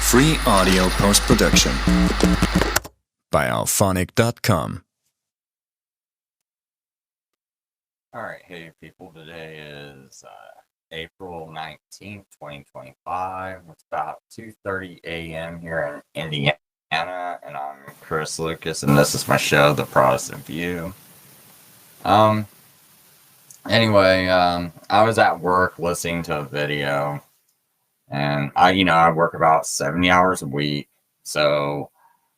Free audio post-production by alphonic.com. Alright, hey people, today is April 19th, 2025. It's about 2:30 a.m. here in Indiana, and I'm Chris Lucas, and this is my show, The Protestant View. Anyway, I was at work listening to a video, and I work about 70 hours a week, so,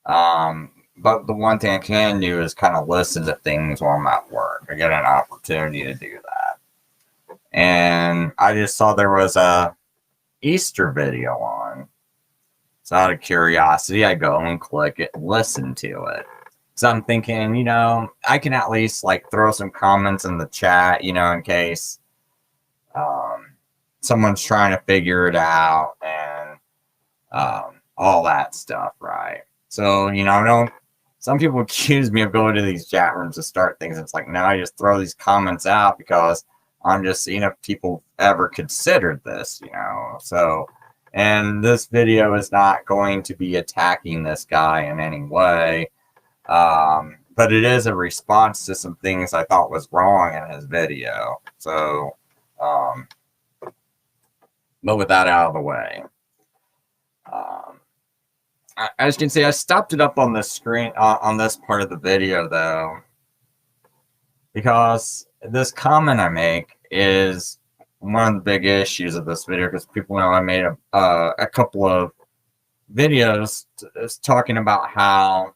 but the one thing I can do is kind of listen to things while I'm at work. I get an opportunity to do that. And I just saw there was a Easter video on. So out of curiosity, I go and click it and listen to it. So I'm thinking, I can at least throw some comments in the chat, in case someone's trying to figure it out and all that stuff, right? So, some people accuse me of going to these chat rooms to start things. It's like, no, I just throw these comments out because I'm just seeing if people ever considered this, So, and this video is not going to be attacking this guy in any way. But it is a response to some things I thought was wrong in his video. So, but with that out of the way, as you can see, I stopped it up on the screen on this part of the video though, because this comment I make is one of the big issues of this video, because people know I made a couple of videos talking about how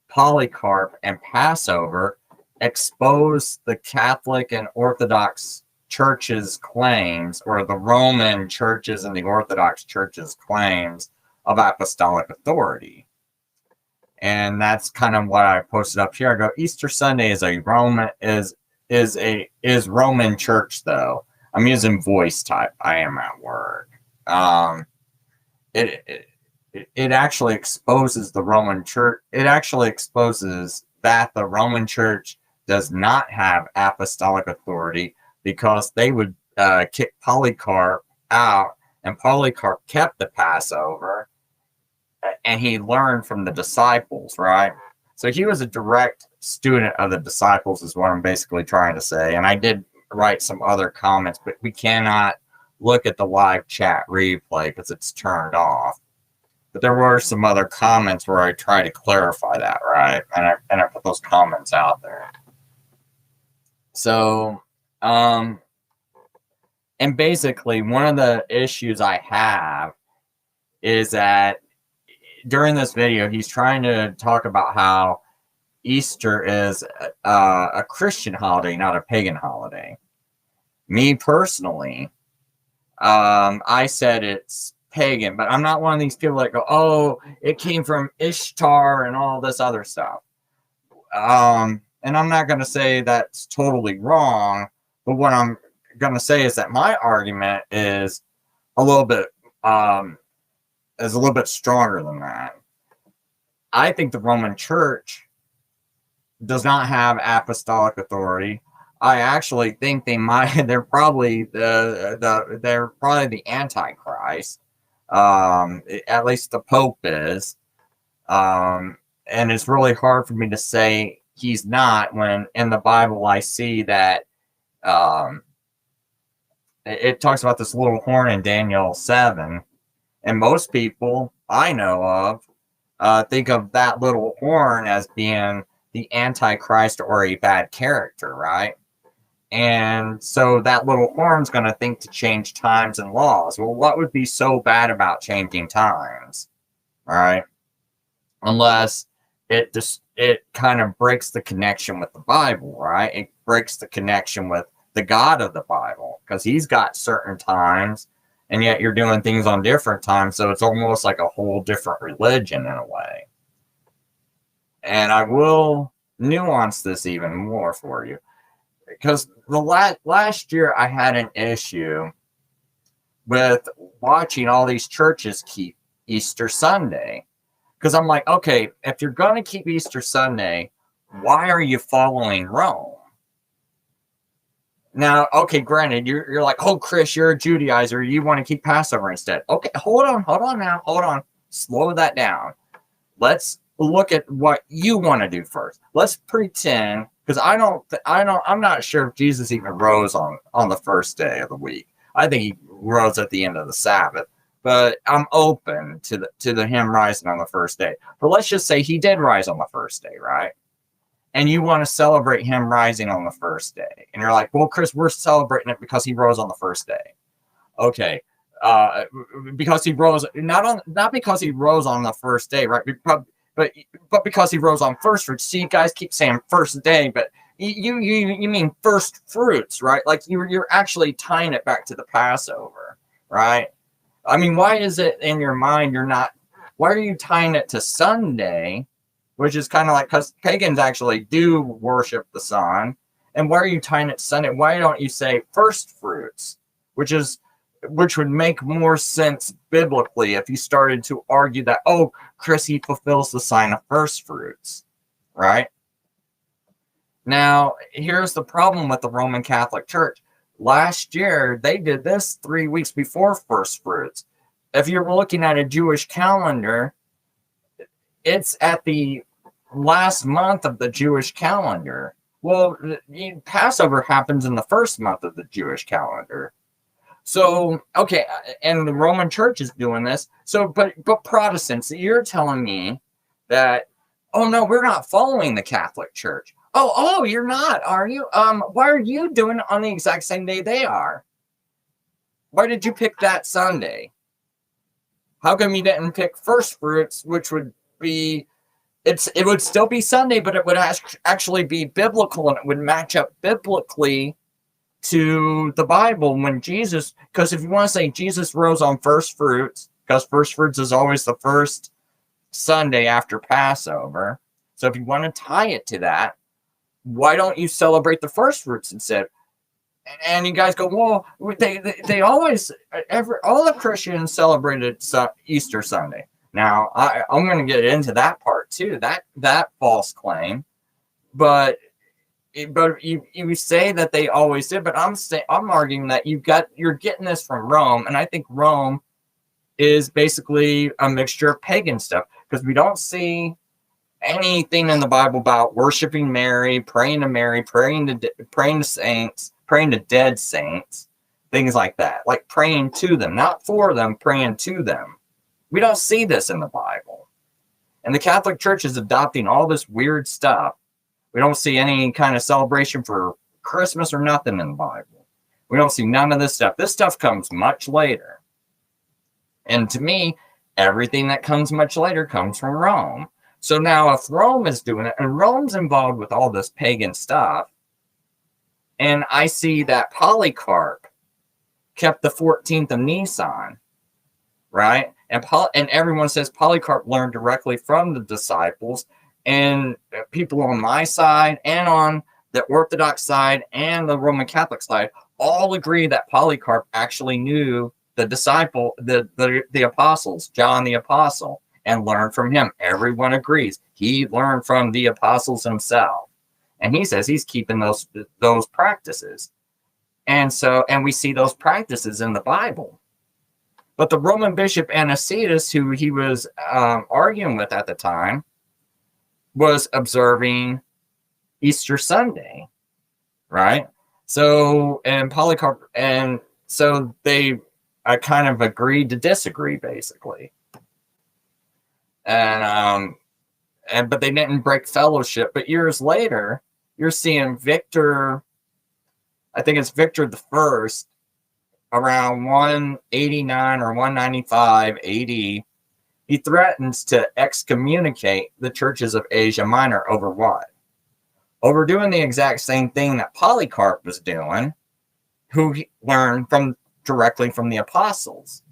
Polycarp and Passover exposed the Catholic and Orthodox Church's claims, or the Roman churches and the Orthodox Church's claims of apostolic authority. And that's kind of what I posted up here. I go, Easter Sunday is Roman Church though. I'm using voice type. I am at work. It actually exposes the Roman Church. It actually exposes that the Roman Church does not have apostolic authority, because they would kick Polycarp out, and Polycarp kept the Passover, and he learned from the disciples, right? So he was a direct student of the disciples, is what I'm basically trying to say. And I did write some other comments, but we cannot look at the live chat replay because it's turned off. But there were some other comments where I tried to clarify that, right? And I put those comments out there. So, and basically one of the issues I have is that during this video, he's trying to talk about how Easter is a Christian holiday, not a pagan holiday. Me personally, I said it's pagan, but I'm not one of these people that go, oh, it came from Ishtar and all this other stuff. And I'm not going to say that's totally wrong, but what I'm going to say is that my argument is a little bit stronger than that. I think the Roman Church does not have apostolic authority. I actually think they're probably the Antichrist. At least the Pope is. And it's really hard for me to say he's not, when in the Bible I see that it talks about this little horn in Daniel 7. And most people I know of think of that little horn as being the Antichrist or a bad character, right? And so that little horn's going to think to change times and laws. Well, what would be so bad about changing times, right? Unless it kind of breaks the connection with the Bible, right? It breaks the connection with the God of the Bible, because he's got certain times, and yet you're doing things on different times, so it's almost like a whole different religion in a way. And I will nuance this even more for you, because the last year I had an issue with watching all these churches keep Easter Sunday. Because I'm like, okay, if you're going to keep Easter Sunday, why are you following Rome? Now, okay, granted, you're like, oh, Chris, you're a Judaizer. You want to keep Passover instead. Okay, hold on. slow that down. Let's look at what you want to do first. Let's pretend, because I'm not sure if Jesus even rose on the first day of the week. I think he rose at the end of the Sabbath, but I'm open to him rising on the first day. But let's just say he did rise on the first day, right? And you want to celebrate him rising on the first day. And you're like, well, Chris, we're celebrating it because he rose on the first day. Okay. Because he rose, not because he rose on the first day, right? But because he rose on first fruits. See, you guys keep saying first day, but you mean first fruits, right? Like you're actually tying it back to the Passover, right? I mean, why is it in your mind why are you tying it to Sunday, which is kind of like, because pagans actually do worship the sun, and why are you tying it to Sunday? Why don't you say first fruits, which would make more sense biblically if you started to argue that, oh, Chris, he fulfills the sign of first fruits, right? Now, here's the problem with the Roman Catholic Church. Last year, they did this 3 weeks before first fruits. If you're looking at a Jewish calendar, it's at the last month of the Jewish calendar. Well, Passover happens in the first month of the Jewish calendar. So, okay, and the Roman Church is doing this. So, but Protestants, you're telling me that, oh no, we're not following the Catholic Church. Oh, you're not, are you? Why are you doing it on the exact same day they are? Why did you pick that Sunday? How come you didn't pick first fruits, which would be, it would still be Sunday, but it would actually be biblical, and it would match up biblically to the Bible when Jesus, because if you want to say Jesus rose on first fruits, because first fruits is always the first Sunday after Passover. So if you want to tie it to that, why don't you celebrate the first fruits instead? And you guys go, well, they always, all the Christians celebrated Easter Sunday. Now, I'm going to get into that part too, that false claim. But you say that they always did, but I'm arguing that you're getting this from Rome, and I think Rome is basically a mixture of pagan stuff, because we don't see anything in the Bible about worshiping Mary, praying to saints, praying to dead saints, things like that, like praying to them, not for them, praying to them. We don't see this in the Bible, and the Catholic Church is adopting all this weird stuff. We don't see any kind of celebration for Christmas or nothing in the Bible. We don't see none of this stuff. This stuff comes much later. And to me, everything that comes much later comes from Rome. So now if Rome is doing it, and Rome's involved with all this pagan stuff, and I see that Polycarp kept the 14th of Nisan, right? And everyone says Polycarp learned directly from the disciples, and people on my side and on the Orthodox side and the Roman Catholic side all agree that Polycarp actually knew the disciple, the apostles, John the Apostle, and learned from him. Everyone agrees. He learned from the apostles himself. And he says he's keeping those practices. And we see those practices in the Bible. But the Roman bishop Anicetus, who he was arguing with at the time, was observing Easter Sunday, right? So, and Polycarp, and so they kind of agreed to disagree, basically. And but they didn't break fellowship. But years later, you're seeing Victor, I think it's Victor the First, around 189 or 195 AD. He threatens to excommunicate the churches of Asia Minor over what? Over doing the exact same thing that Polycarp was doing, who he learned directly from the apostles.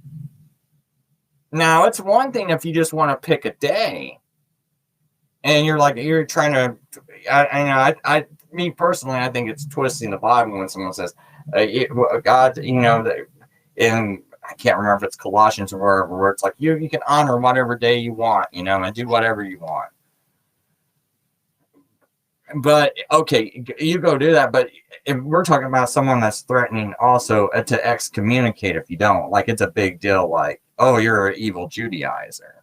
Now, it's one thing if you just want to pick a day, and you're trying to. Me personally, I think it's twisting the Bible when someone says, God, in I can't remember if it's Colossians or wherever, where it's like you can honor whatever day you want, and do whatever you want. But okay, you go do that. But if we're talking about someone that's threatening also to excommunicate if you don't, like it's a big deal. Like, oh, you're an evil Judaizer.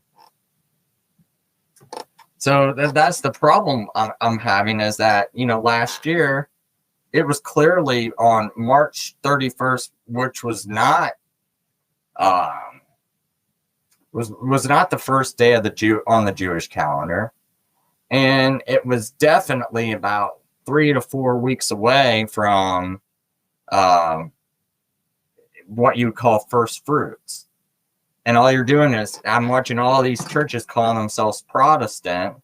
So that's the problem I'm having, is that, last year it was clearly on March 31st, which was not um, was not the first day of on the Jewish calendar, and it was definitely about 3 to 4 weeks away from um, what you would call first fruits. And all you're doing is, I'm watching all these churches calling themselves Protestant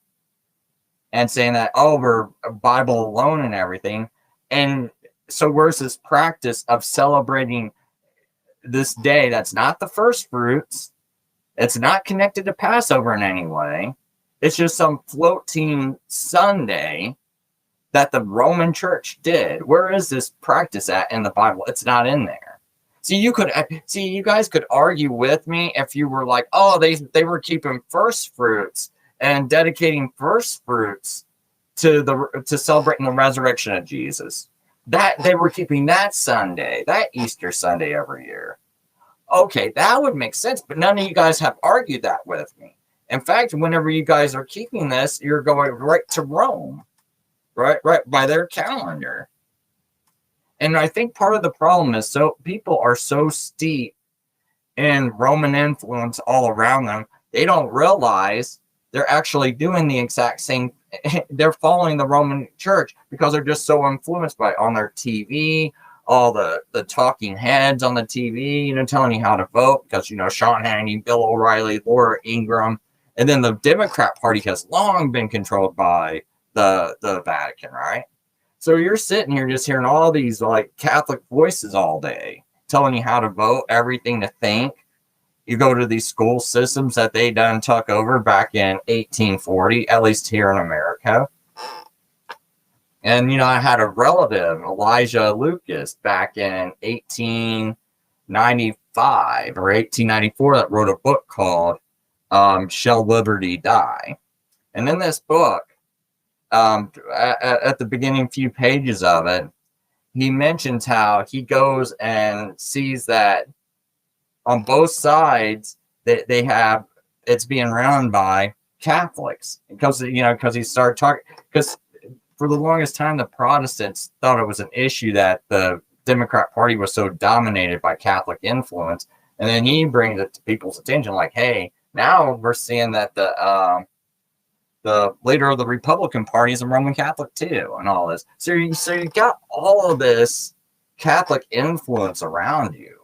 and saying that, oh, we're Bible alone and everything. And so where's this practice of celebrating this day that's not the first fruits? It's not connected to Passover in any way. It's just some floating Sunday that the Roman Church did. Where is this practice at in the Bible? It's not in there. You guys could argue with me if you were like, oh, they were keeping first fruits and dedicating first fruits to celebrating the resurrection of Jesus. That they were keeping that Sunday, that Easter Sunday every year. Okay, that would make sense, but none of you guys have argued that with me. In fact, whenever you guys are keeping this, you're going right to Rome, right by their calendar. And I think part of the problem is, so people are so steeped in Roman influence all around them, they don't realize they're actually doing the exact same. They're following the Roman Church because they're just so influenced by it on their TV, all the talking heads on the TV, telling you how to vote, because, Sean Hannity, Bill O'Reilly, Laura Ingraham, and then the Democrat Party has long been controlled by the Vatican, right? So you're sitting here just hearing all these like Catholic voices all day telling you how to vote, everything to think. You go to these school systems that they done took over back in 1840, at least here in America. And, I had a relative, Elijah Lucas, back in 1895 or 1894 that wrote a book called Shall Liberty Die? And in this book, at the beginning few pages of it, he mentions how he goes and sees that on both sides that they have, it's being run by Catholics, because he started talking, because for the longest time the Protestants thought it was an issue that the Democrat Party was so dominated by Catholic influence, and then he brings it to people's attention like, hey, now we're seeing that the leader of the Republican Party is a Roman Catholic too, and all this. So you got all of this Catholic influence around you.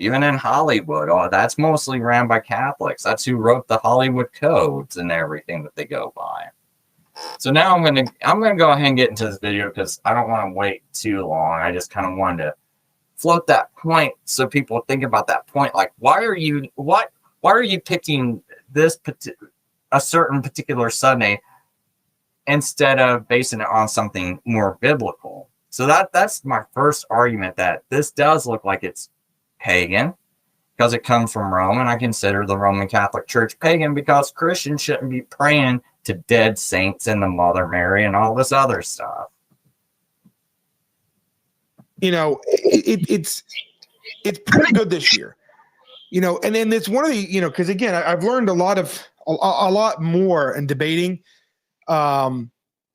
Even in Hollywood, that's mostly ran by Catholics. That's who wrote the Hollywood codes and everything that they go by. So now I'm gonna go ahead and get into this video, because I don't want to wait too long. I just kind of wanted to float that point so people think about that point. Like, why are you picking a certain particular Sunday instead of basing it on something more biblical? So that's my first argument, that this does look like it's pagan because it comes from Rome, and I consider the Roman Catholic Church pagan because Christians shouldn't be praying to dead saints and the Mother Mary and all this other stuff. It's pretty good this year, and then it's one of the, because again, I've learned a lot more in debating. And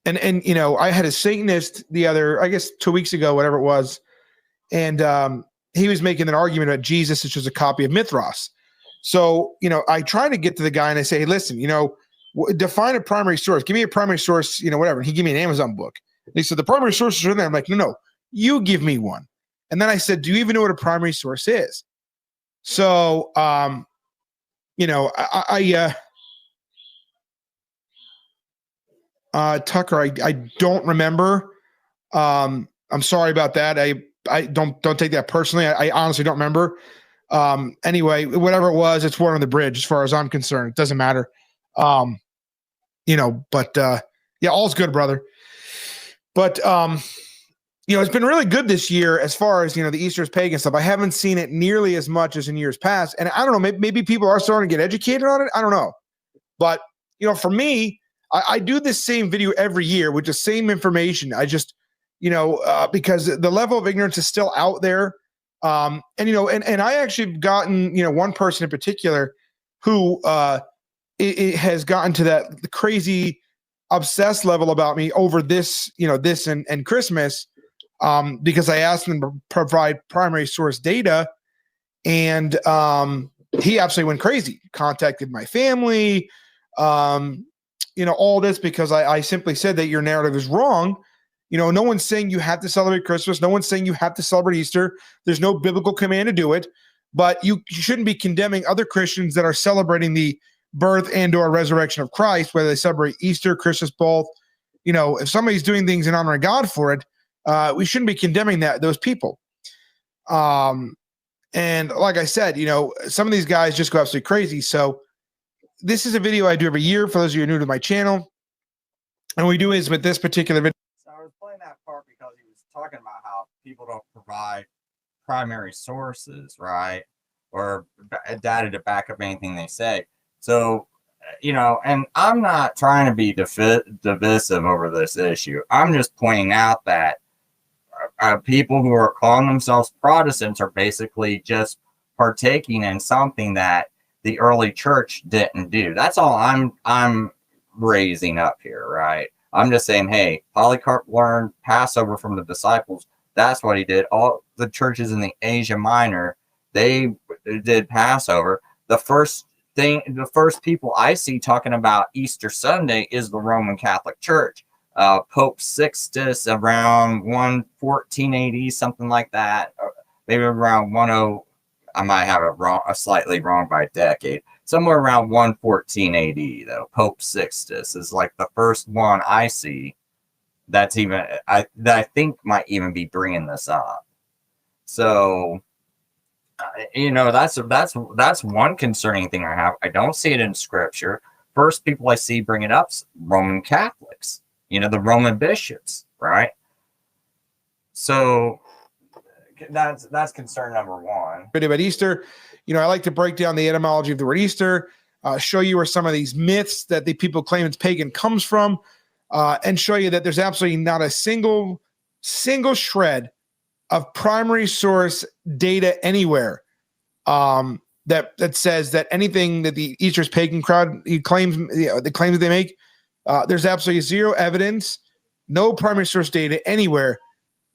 I had a Satanist I guess 2 weeks ago, whatever it was. And, he was making an argument about Jesus, which was a copy of Mithras. So, I try to get to the guy and I say, hey, listen, define a primary source. Give me a primary source, whatever. And he gave me an Amazon book. And he said, the primary sources are in there. I'm like, no, you give me one. And then I said, do you even know what a primary source is? So, Tucker, I don't remember. I'm sorry about that. I don't take that personally. I honestly don't remember. Anyway, whatever it was, it's water on the bridge as far as I'm concerned. It doesn't matter. But yeah, all's good, brother. But it's been really good this year as far as, the Easter's pagan stuff. I haven't seen it nearly as much as in years past. And I don't know, maybe people are starting to get educated on it. I don't know. But, for me, I do this same video every year with the same information. I just, because the level of ignorance is still out there. And I actually have gotten, one person in particular who it has gotten to that crazy obsessed level about me over this, this and Christmas, because I asked him to provide primary source data, and he absolutely went crazy, contacted my family, all this because I simply said that your narrative is wrong. No one's saying you have to celebrate Christmas. No one's saying you have to celebrate Easter. There's no biblical command to do it, but you shouldn't be condemning other Christians that are celebrating the birth and or resurrection of Christ, whether they celebrate Easter, Christmas, both. If somebody's doing things in honor of God for it, we shouldn't be condemning those people. And like I said, some of these guys just go absolutely crazy. So this is a video I do every year for those of you who are new to my channel. And what we do is with this particular video. So I was playing that part because he was talking about how people don't provide primary sources, right? Or data to back up anything they say. So, and I'm not trying to be divisive over this issue. I'm just pointing out that people who are calling themselves Protestants are basically just partaking in something that the early church didn't do. That's all I'm raising up here, right? I'm just saying, hey, Polycarp learned Passover from the disciples. That's what he did. All the churches in the Asia Minor, they did Passover. The first people I see talking about Easter Sunday is the Roman Catholic Church. Pope Sixtus around 114 AD, something like that, or maybe around 10. I might have it wrong, slightly wrong by decade. Somewhere around 114 AD, though. Pope Sixtus is like the first one I see that I think might even be bringing this up. So, that's one concerning thing I have. I don't see it in Scripture. First people I see bring it up is Roman Catholics. The Roman bishops, right? So that's concern number one. About Easter, I like to break down the etymology of the word Easter, show you where some of these myths that the people claim it's pagan comes from, and show you that there's absolutely not a single shred of primary source data anywhere that says that anything that the Easter's pagan crowd claims, the claims they make. There's absolutely zero evidence, no primary source data anywhere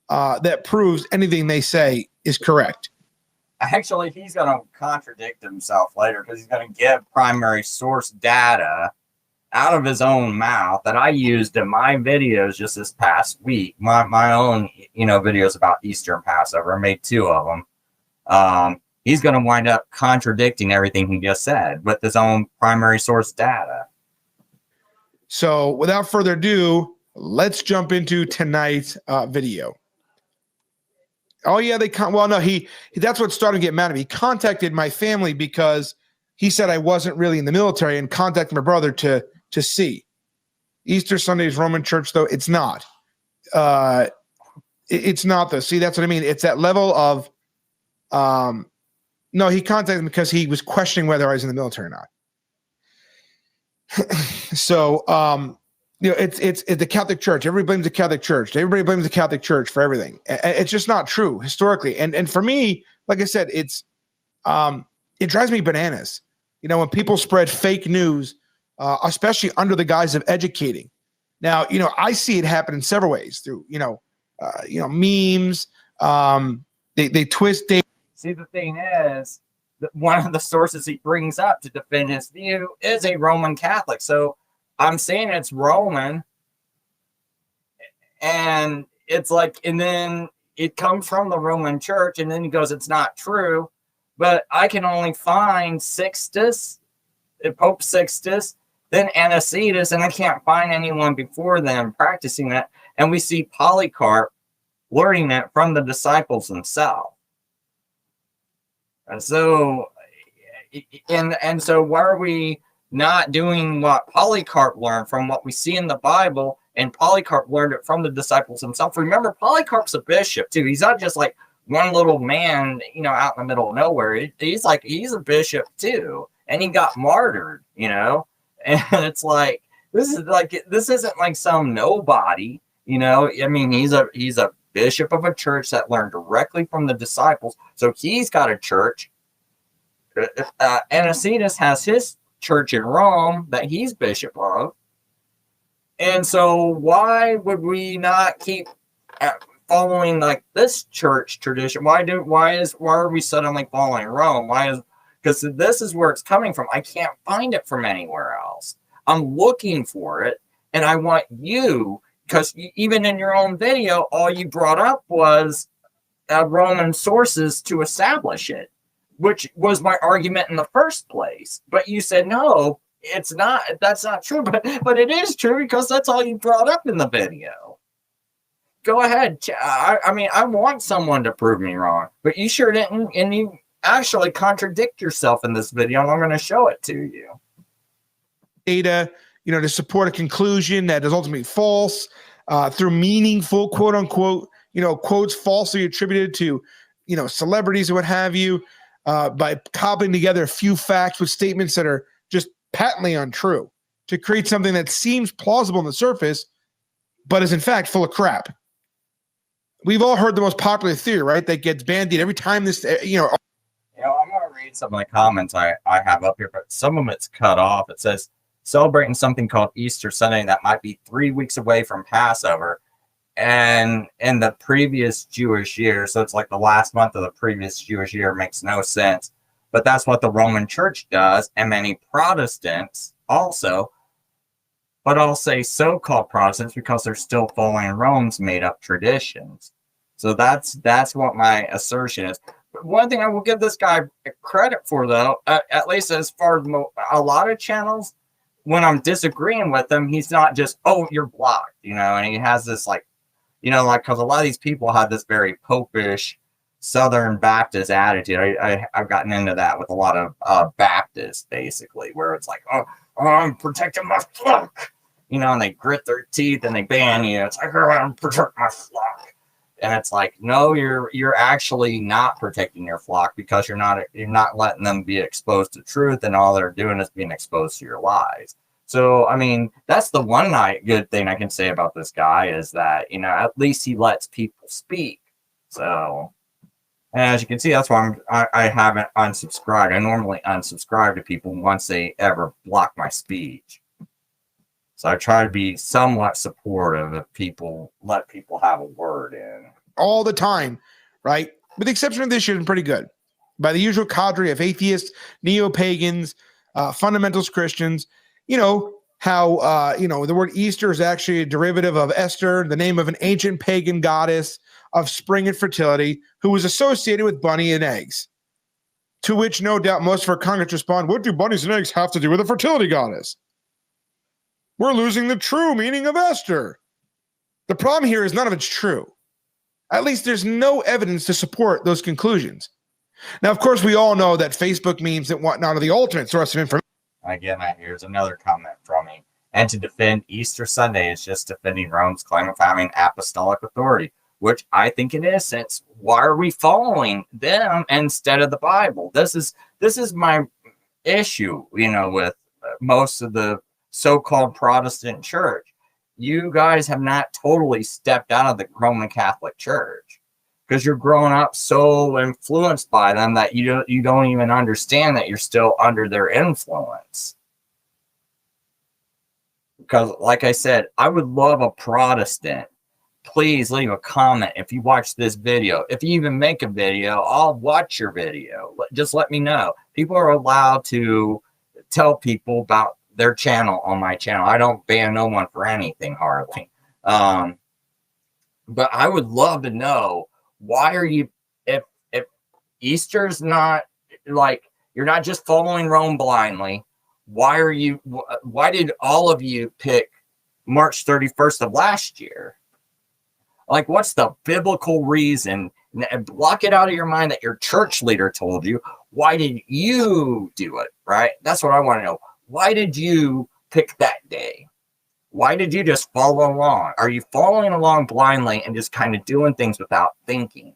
that proves anything they say is correct. Actually, he's going to contradict himself later because he's going to give primary source data out of his own mouth that I used in my videos just this past week. My own, videos about Easter and Passover. I made 2 of them. He's going to wind up contradicting everything he just said with his own primary source data. So without further ado, let's jump into tonight's video. Oh yeah, that's what started to get mad at me. He contacted my family because he said I wasn't really in the military and contacted my brother to see. Easter Sunday is Roman Church, though. It's not. It's not though. See, that's what I mean. It's that level of no, he contacted me because he was questioning whether I was in the military or not. So, it's the Catholic Church. Everybody blames the Catholic Church. Everybody blames the Catholic Church for everything. It's just not true historically. And for me, like I said, it drives me bananas. When people spread fake news, especially under the guise of educating. Now, I see it happen in several ways through, memes. They twist data. See, the thing is, one of the sources he brings up to defend his view is a Roman Catholic. So I'm saying it's Roman, and it's like, and then it comes from the Roman Church, and then he goes, it's not true. But I can only find Sixtus, Pope Sixtus, then Anicetus, and I can't find anyone before them practicing that. And we see Polycarp learning that from the disciples themselves. And so, so why are we not doing what Polycarp learned from what we see in the Bible? And Polycarp learned it from the disciples himself. Remember, Polycarp's a bishop too. He's not just like one little man, out in the middle of nowhere. He's a bishop too, and he got martyred. And it's like this isn't like some nobody. I mean, he's a bishop of a church that learned directly from the disciples. So he's got a church. Anicetus has his church in Rome that he's bishop of. And so why would we not keep following like this church tradition? Why are we suddenly following Rome? Because this is where it's coming from. I can't find it from anywhere else. I'm looking for it, and I want you, because even in your own video, all you brought up was Roman sources to establish it, which was my argument in the first place. But you said no, it's not. That's not true. But it is true, because that's all you brought up in the video. Go ahead. I mean, I want someone to prove me wrong, but you sure didn't, and you actually contradict yourself in this video, and I'm going to show it to you. Data, to support a conclusion that is ultimately false, through meaningful, quote unquote, quotes falsely attributed to, celebrities or what have you, by cobbling together a few facts with statements that are just patently untrue to create something that seems plausible on the surface, but is in fact full of crap. We've all heard the most popular theory, right? That gets bandied every time this, I'm going to read some of the comments I have up here, but some of it's cut off. It says, celebrating something called Easter Sunday that might be 3 weeks away from Passover. And in the previous Jewish year, so it's like the last month of the previous Jewish year, makes no sense. But that's what the Roman Church does, and many Protestants also. But I'll say so-called Protestants because they're still following Rome's made-up traditions. So that's what my assertion is. But one thing I will give this guy credit for, though, at least as far as a lot of channels, when I'm disagreeing with him, he's not just, oh, you're blocked, and he has this because a lot of these people have this very popish Southern Baptist attitude. I've gotten into that with a lot of Baptists, basically, where it's like, oh, I'm protecting my flock, and they grit their teeth and they ban you. It's like, oh, I'm protecting my flock. And it's like, no, you're actually not protecting your flock, because you're not letting them be exposed to truth, and all they're doing is being exposed to your lies. So, I mean, that's the one good thing I can say about this guy, is that, at least he lets people speak. So, and as you can see, that's why I haven't unsubscribed. I normally unsubscribe to people once they ever block my speech. So I try to be somewhat supportive of people, let people have a word in. All the time, right? With the exception of this year, it's pretty good. By the usual cadre of atheists, neo-pagans, fundamentalist Christians, how, the word Easter is actually a derivative of Esther, the name of an ancient pagan goddess of spring and fertility, who was associated with bunny and eggs. To which, no doubt, most of our congregants respond, what do bunnies and eggs have to do with a fertility goddess? We're losing the true meaning of Esther. The problem here is none of it's true. At least there's no evidence to support those conclusions. Now, of course, we all know that Facebook memes and whatnot are the ultimate source of information. Again, here's another comment from me. And to defend Easter Sunday is just defending Rome's claim of having apostolic authority, which I think it is, since why are we following them instead of the Bible? This is my issue, with most of the so-called Protestant church. You guys have not totally stepped out of the Roman Catholic Church, because you're growing up so influenced by them that you don't even understand that you're still under their influence. Because, like I said, I would love a Protestant. Please leave a comment if you watch this video. If you even make a video, I'll watch your video. Just let me know. People are allowed to tell people about their channel on my channel. I don't ban no one for anything, hardly. But I would love to know, why are you, if Easter's not, like, you're not just following Rome blindly, why did all of you pick March 31st of last year? Like, what's the biblical reason? And block it out of your mind that your church leader told you. Why did you do it, right? That's what I want to know. Why did you pick that day? Why did you just follow along? Are you following along blindly and just kind of doing things without thinking?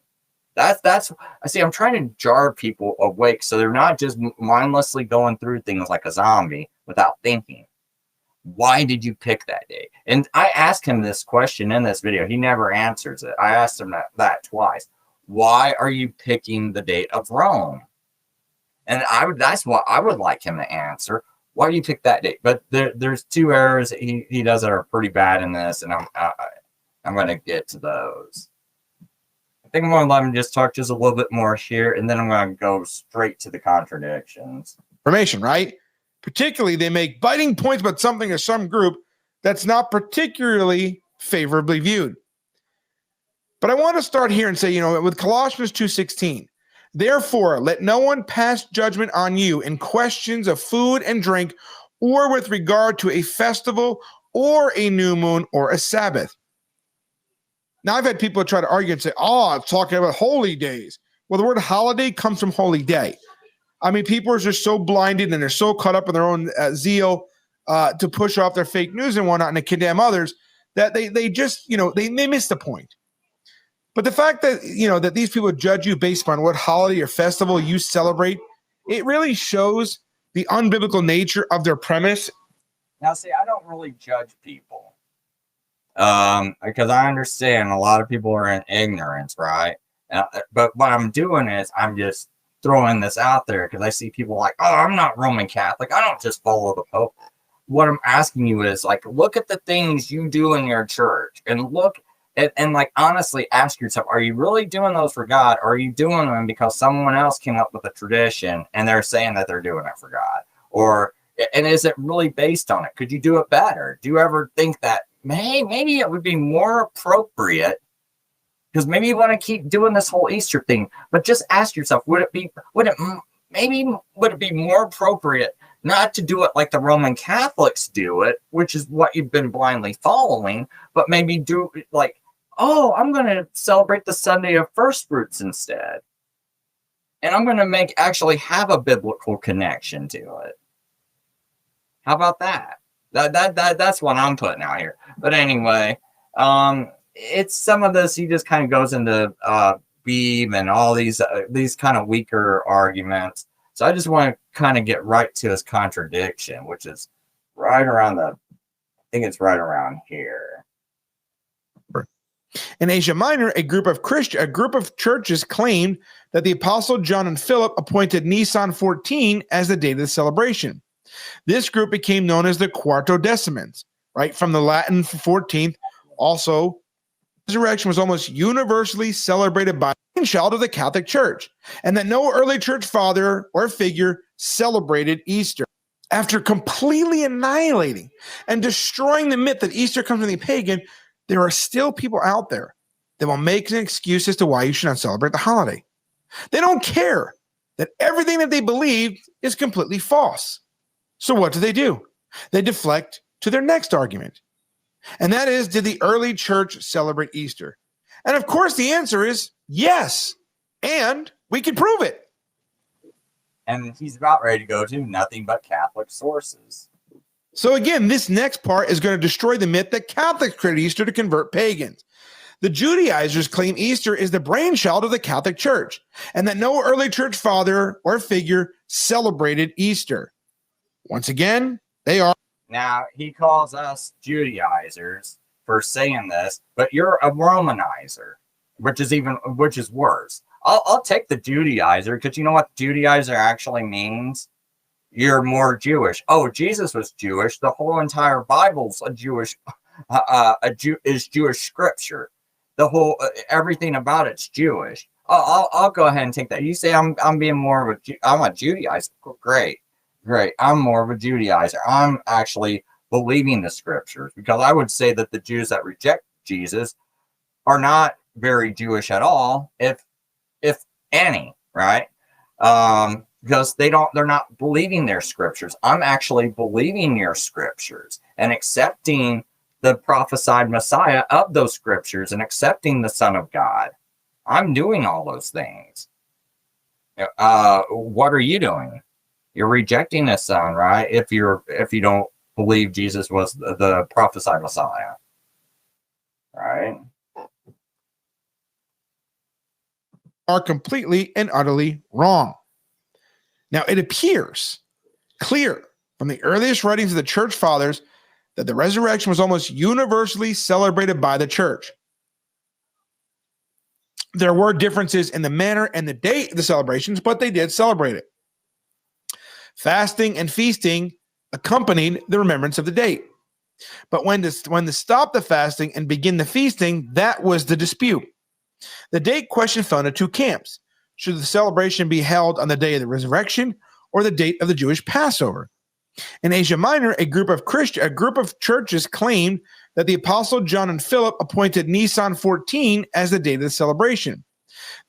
That's I see. I'm trying to jar people awake so they're not just mindlessly going through things like a zombie without thinking. Why did you pick that day? And I asked him this question in this video. He never answers it. I asked him that twice. Why are you picking the date of Rome? And that's what I would like him to answer. why do you pick that date? But there's two errors he does that are pretty bad in this, and I'm going to get to those. I think I'm going to let him just talk just a little bit more here, and then I'm going to go straight to the contradictions. Information, right? Particularly, they make biting points about something or some group that's not particularly favorably viewed. But I want to start here and say, with Colossians 2:16, therefore, let no one pass judgment on you in questions of food and drink, or with regard to a festival, or a new moon, or a Sabbath. Now, I've had people try to argue and say, I'm talking about holy days. Well, the word holiday comes from holy day. I mean, people are just so blinded and they're so caught up in their own zeal to push off their fake news and whatnot and to condemn others that they just, they miss the point. But the fact that, that these people judge you based on what holiday or festival you celebrate, it really shows the unbiblical nature of their premise. Now, see, I don't really judge people. Because I understand a lot of people are in ignorance, right? But what I'm doing is I'm just throwing this out there because I see people like, I'm not Roman Catholic. I don't just follow the Pope. What I'm asking you is like, look at the things you do in your church and look at, and like, honestly ask yourself, are you really doing those for God? Or are you doing them because someone else came up with a tradition and they're saying that they're doing it for God? And is it really based on it? Could you do it better? Do you ever think that, maybe it would be more appropriate, because maybe you want to keep doing this whole Easter thing, but just ask yourself, would it be more appropriate not to do it like the Roman Catholics do it, which is what you've been blindly following, but maybe do like, I'm going to celebrate the Sunday of First Fruits instead. And I'm going to actually have a biblical connection to it. How about that? That's what I'm putting out here. But anyway, it's some of this. He just kind of goes into Beeb and all these kind of weaker arguments. So I just want to kind of get right to his contradiction, which is right around I think it's right around here. In Asia Minor, a group of churches claimed that the Apostle John and Philip appointed Nisan 14 as the date of the celebration. This group became known as the Quartodecimans, right? From the Latin 14th. Also, resurrection was almost universally celebrated by a child of the Catholic Church, and that no early church father or figure celebrated Easter. After completely annihilating and destroying the myth that Easter comes from the pagan, there are still people out there that will make an excuse as to why you should not celebrate the holiday. They don't care that everything that they believe is completely false. So what do? They deflect to their next argument. And that is, did the early church celebrate Easter? And of course, the answer is yes. And we can prove it. And he's about ready to go to nothing but Catholic sources. So again, this next part is going to destroy the myth that Catholics created Easter to convert pagans. The Judaizers claim Easter is the brainchild of the Catholic Church, and that no early church father or figure celebrated Easter. Once again, they are. Now, he calls us Judaizers for saying this, but you're a Romanizer, which is worse. I'll take the Judaizer, because you know what Judaizer actually means? You're more Jewish. Oh, Jesus was Jewish. The whole entire Bible's Jewish scripture. The whole everything about it's Jewish. I'll go ahead and take that. You say I'm being more of I'm a Judaizer. Great. I'm more of a Judaizer. I'm actually believing the scriptures, because I would say that the Jews that reject Jesus are not very Jewish at all, if any, right? Because they're not believing their scriptures. I'm actually believing your scriptures and accepting the prophesied Messiah of those scriptures and accepting the Son of God. I'm doing all those things. What are you doing? You're rejecting the Son, right? If you don't believe Jesus was the prophesied Messiah, right? Are completely and utterly wrong. Now, it appears clear from the earliest writings of the church fathers that the resurrection was almost universally celebrated by the church. There were differences in the manner and the date of the celebrations, but they did celebrate it. Fasting and feasting accompanied the remembrance of the date. But when to stop the fasting and begin the feasting, that was the dispute. The date question fell into two camps. Should the celebration be held on the day of the resurrection or the date of the Jewish Passover? In Asia Minor, a group of churches claimed that the Apostle John and Philip appointed Nisan 14 as the date of the celebration.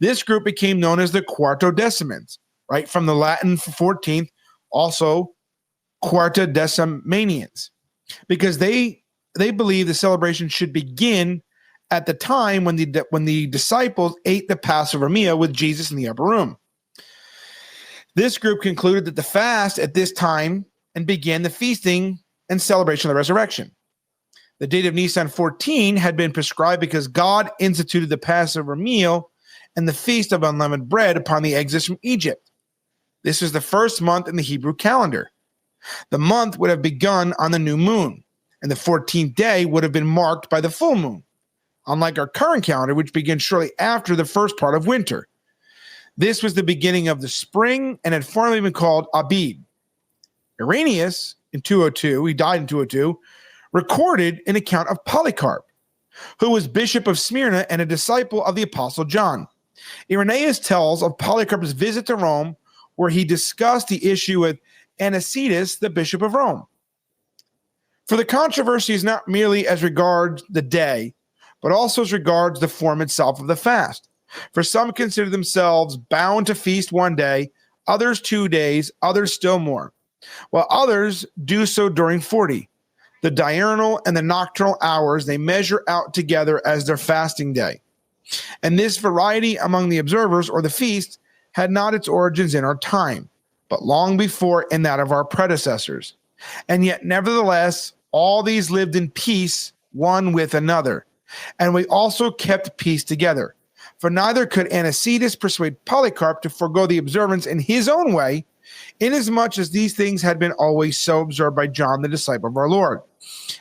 This group became known as the Quartodecimans, right, from the Latin for 14th, also Quartodecimanians, because they believe the celebration should begin at the time when the disciples ate the Passover meal with Jesus in the upper room. This group concluded that the fast at this time and began the feasting and celebration of the resurrection. The date of Nisan 14 had been prescribed because God instituted the Passover meal and the feast of unleavened bread upon the exodus from Egypt. This was the first month in the Hebrew calendar. The month would have begun on the new moon, and the 14th day would have been marked by the full moon, unlike our current calendar, which begins shortly after the first part of winter. This was the beginning of the spring and had formerly been called Abib. Irenaeus, in 202, he died in 202, recorded an account of Polycarp, who was bishop of Smyrna and a disciple of the Apostle John. Irenaeus tells of Polycarp's visit to Rome, where he discussed the issue with Anicetus, the bishop of Rome. For the controversy is not merely as regards the day, but also as regards the form itself of the fast. For some consider themselves bound to feast one day, others 2 days, others still more, while others do so during 40. The diurnal and the nocturnal hours they measure out together as their fasting day. And this variety among the observers or the feast had not its origins in our time, but long before in that of our predecessors. And yet, nevertheless, all these lived in peace one with another. And we also kept peace together. For neither could Anicetus persuade Polycarp to forego the observance in his own way, inasmuch as these things had been always so observed by John, the disciple of our Lord,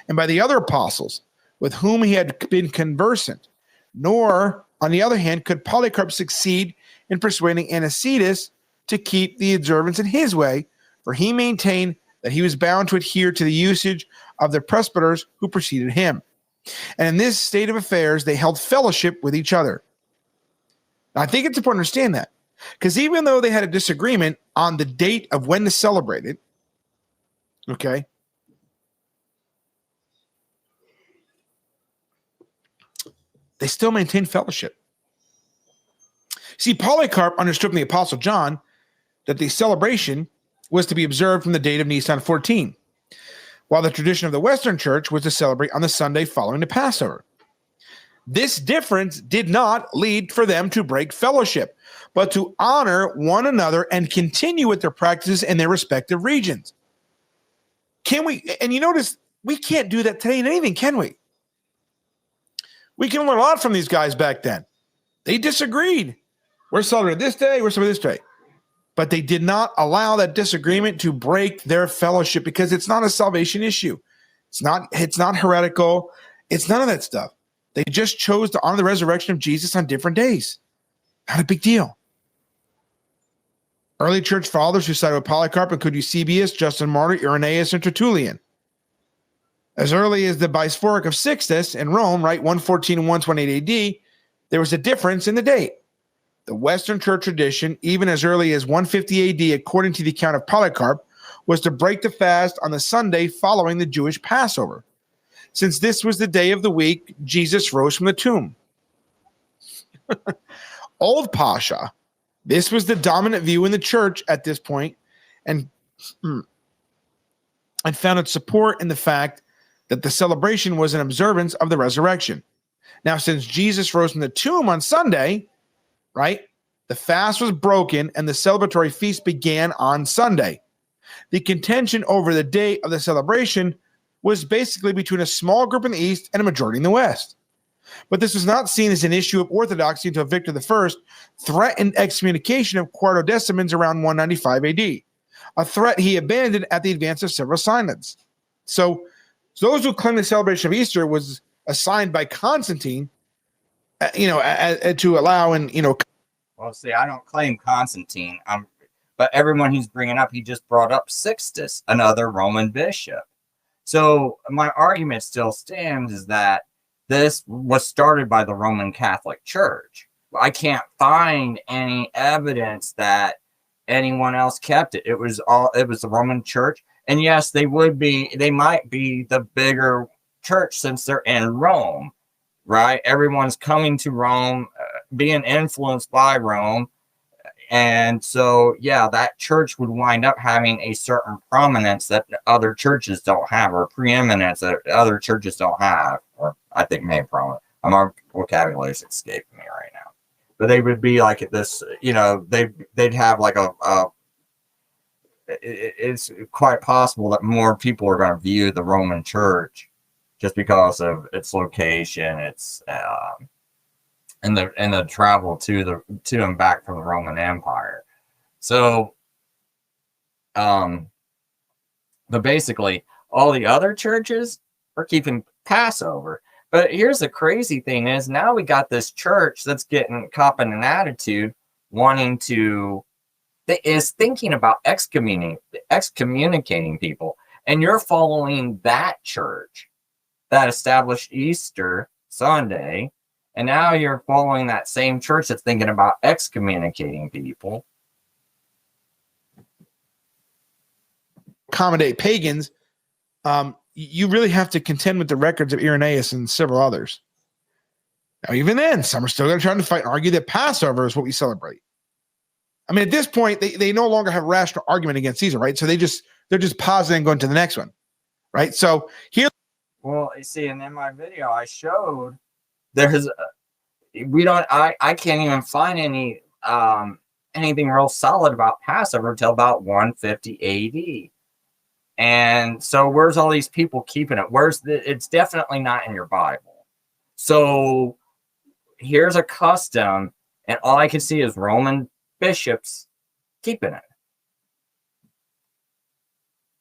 and by the other apostles with whom he had been conversant. Nor, on the other hand, could Polycarp succeed in persuading Anicetus to keep the observance in his way, for he maintained that he was bound to adhere to the usage of the presbyters who preceded him. And in this state of affairs, they held fellowship with each other. Now, I think it's important to understand that, because even though they had a disagreement on the date of when to celebrate it, okay, they still maintained fellowship. See, Polycarp understood from the Apostle John that the celebration was to be observed from the date of Nisan 14, while the tradition of the Western Church was to celebrate on the Sunday following the Passover. This difference did not lead for them to break fellowship, but to honor one another and continue with their practices in their respective regions. Can we? And you notice we can't do that today in anything, can we? We can learn a lot from these guys back then. They disagreed. We're celebrating this day, we're celebrating this day. But they did not allow that disagreement to break their fellowship, because it's not a salvation issue. It's not heretical. It's none of that stuff. They just chose to honor the resurrection of Jesus on different days. Not a big deal. Early church fathers who sided with Polycarp include Eusebius, Justin Martyr, Irenaeus, and Tertullian. As early as the Bisphoric of Sixtus in Rome, right, 114 and 128 AD, there was a difference in the date. The Western Church tradition, even as early as 150 AD, according to the account of Polycarp, was to break the fast on the Sunday following the Jewish Passover, since this was the day of the week Jesus rose from the tomb. Old Pasha, this was the dominant view in the church at this point, and found its support in the fact that the celebration was an observance of the resurrection. Now, since Jesus rose from the tomb on Sunday, right, the fast was broken and the celebratory feast began on Sunday. The contention over the date of the celebration was basically between a small group in the East and a majority in the West. But this was not seen as an issue of orthodoxy until Victor I threatened excommunication of Quartodecimans around 195 AD, a threat he abandoned at the advance of several synods. So those who claim the celebration of Easter was assigned by Constantine, to allow and. Well, see, I don't claim Constantine. But everyone he's bringing up, he just brought up Sixtus, another Roman bishop. So my argument still stands is that this was started by the Roman Catholic Church. I can't find any evidence that anyone else kept it. It was the Roman Church. And yes, they might be the bigger church since they're in Rome, right? Everyone's coming to Rome, being influenced by Rome. And so, yeah, that church would wind up having a certain prominence that other churches don't have, or preeminence that other churches don't have, or I think maybe prominent. My vocabulary is escaping me right now. But they would be like this, they'd have like it's quite possible that more people are going to view the Roman Church just because of its location, its and the travel to and back from the Roman Empire. So, but basically, all the other churches are keeping Passover. But here's the crazy thing: is now we got this church that's copping an attitude, is thinking about excommunicating people, and you're following that church that established Easter Sunday. And now you're following that same church that's thinking about excommunicating people. Accommodate pagans. You really have to contend with the records of Irenaeus and several others. Now, even then, some are still going to try to fight and argue that Passover is what we celebrate. I mean, at this point, they no longer have a rational argument against Caesar, right? So they're just pausing and going to the next one, right? So here. Well, you see, and in my video, I showed. I can't even find anything real solid about Passover until about 150 AD. And so where's all these people keeping it? It's definitely not in your Bible. So here's a custom, and all I can see is Roman bishops keeping it.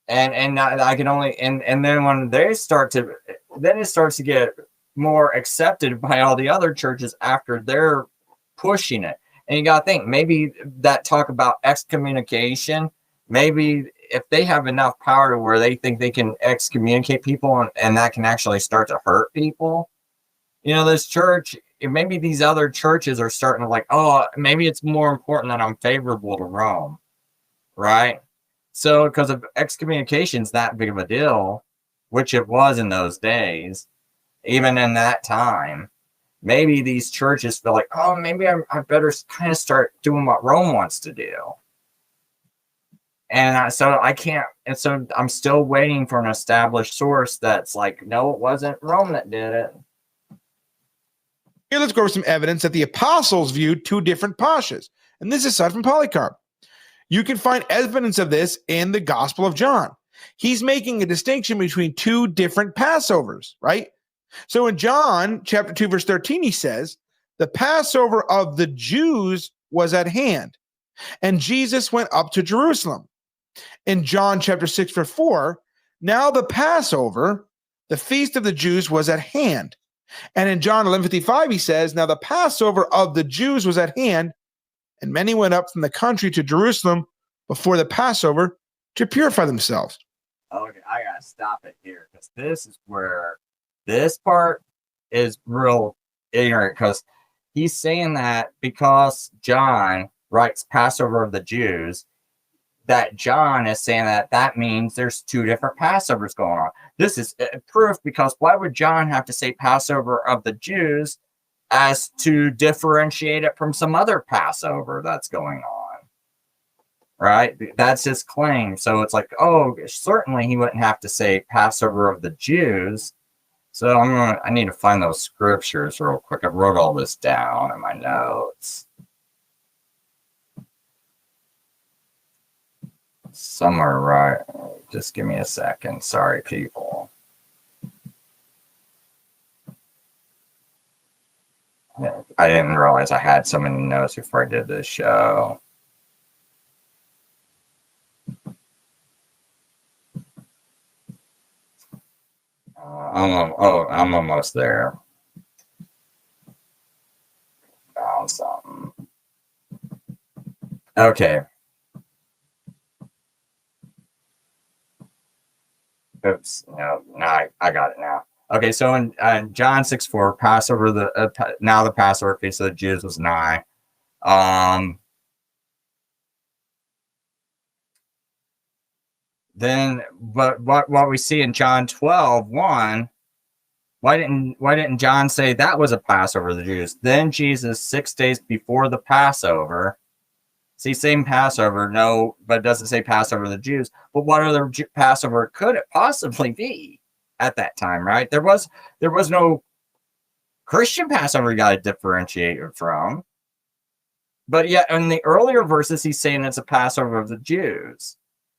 And I can only, and then when they then it starts to get more accepted by all the other churches after they're pushing it. And you got to think, maybe that talk about excommunication, maybe if they have enough power to where they think they can excommunicate people and that can actually start to hurt people, this church, maybe these other churches are starting to like, oh, maybe it's more important that I'm favorable to Rome, right? So because of excommunication's that big of a deal, which it was in those days, even in that time, maybe these churches feel like, oh, maybe I better kind of start doing what Rome wants to do. And so I'm still waiting for an established source that's like, no, it wasn't Rome that did it. Here, let's go over some evidence that the apostles viewed two different pashas. And this is aside from Polycarp. You can find evidence of this in the Gospel of John. He's making a distinction between two different Passovers, right? So in John chapter 2, verse 13, he says, the Passover of the Jews was at hand, and Jesus went up to Jerusalem. In John chapter 6, verse 4, now the Passover, the feast of the Jews, was at hand. And in John 11:55, he says, now the Passover of the Jews was at hand, and many went up from the country to Jerusalem before the Passover to purify themselves. Okay, I got to stop it here because this is where this part is real ignorant, because he's saying that because John writes Passover of the Jews, that John is saying that means there's two different Passovers going on. This is proof, because why would John have to say Passover of the Jews as to differentiate it from some other Passover that's going on? Right? That's his claim. So it's like, oh, certainly he wouldn't have to say Passover of the Jews. So I need to find those scriptures real quick. I wrote all this down in my notes. Somewhere right. Just give me a second. Sorry, people. I didn't realize I had so many notes before I did this show. I'm almost there. Found something. Okay. oops, no, I got it now. Okay, so in John 6:4, Passover, now the Passover feast of the Jews was nigh. Then, but what we see in John 12:1, why didn't John say that was a Passover of the Jews? Then Jesus, 6 days before the Passover, see, same Passover, no, but it doesn't say Passover of the Jews. But what other Passover could it possibly be at that time, right? There was no Christian Passover you got to differentiate it from. But yet, in the earlier verses, he's saying it's a Passover of the Jews,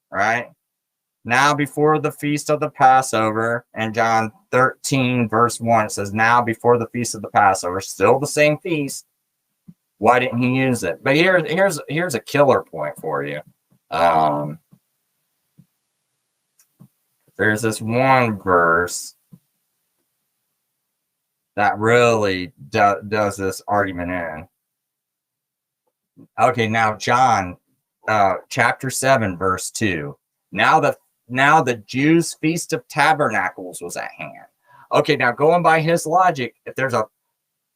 right? Now before the feast of the Passover, and John 13, verse 1, it says, now before the feast of the Passover, still the same feast. Why didn't he use it? But here's a killer point for you. There's this one verse that really does this argument in. Okay, now John chapter 7, verse 2. Now the Jews' Feast of Tabernacles was at hand. Okay, now going by his logic, if there's a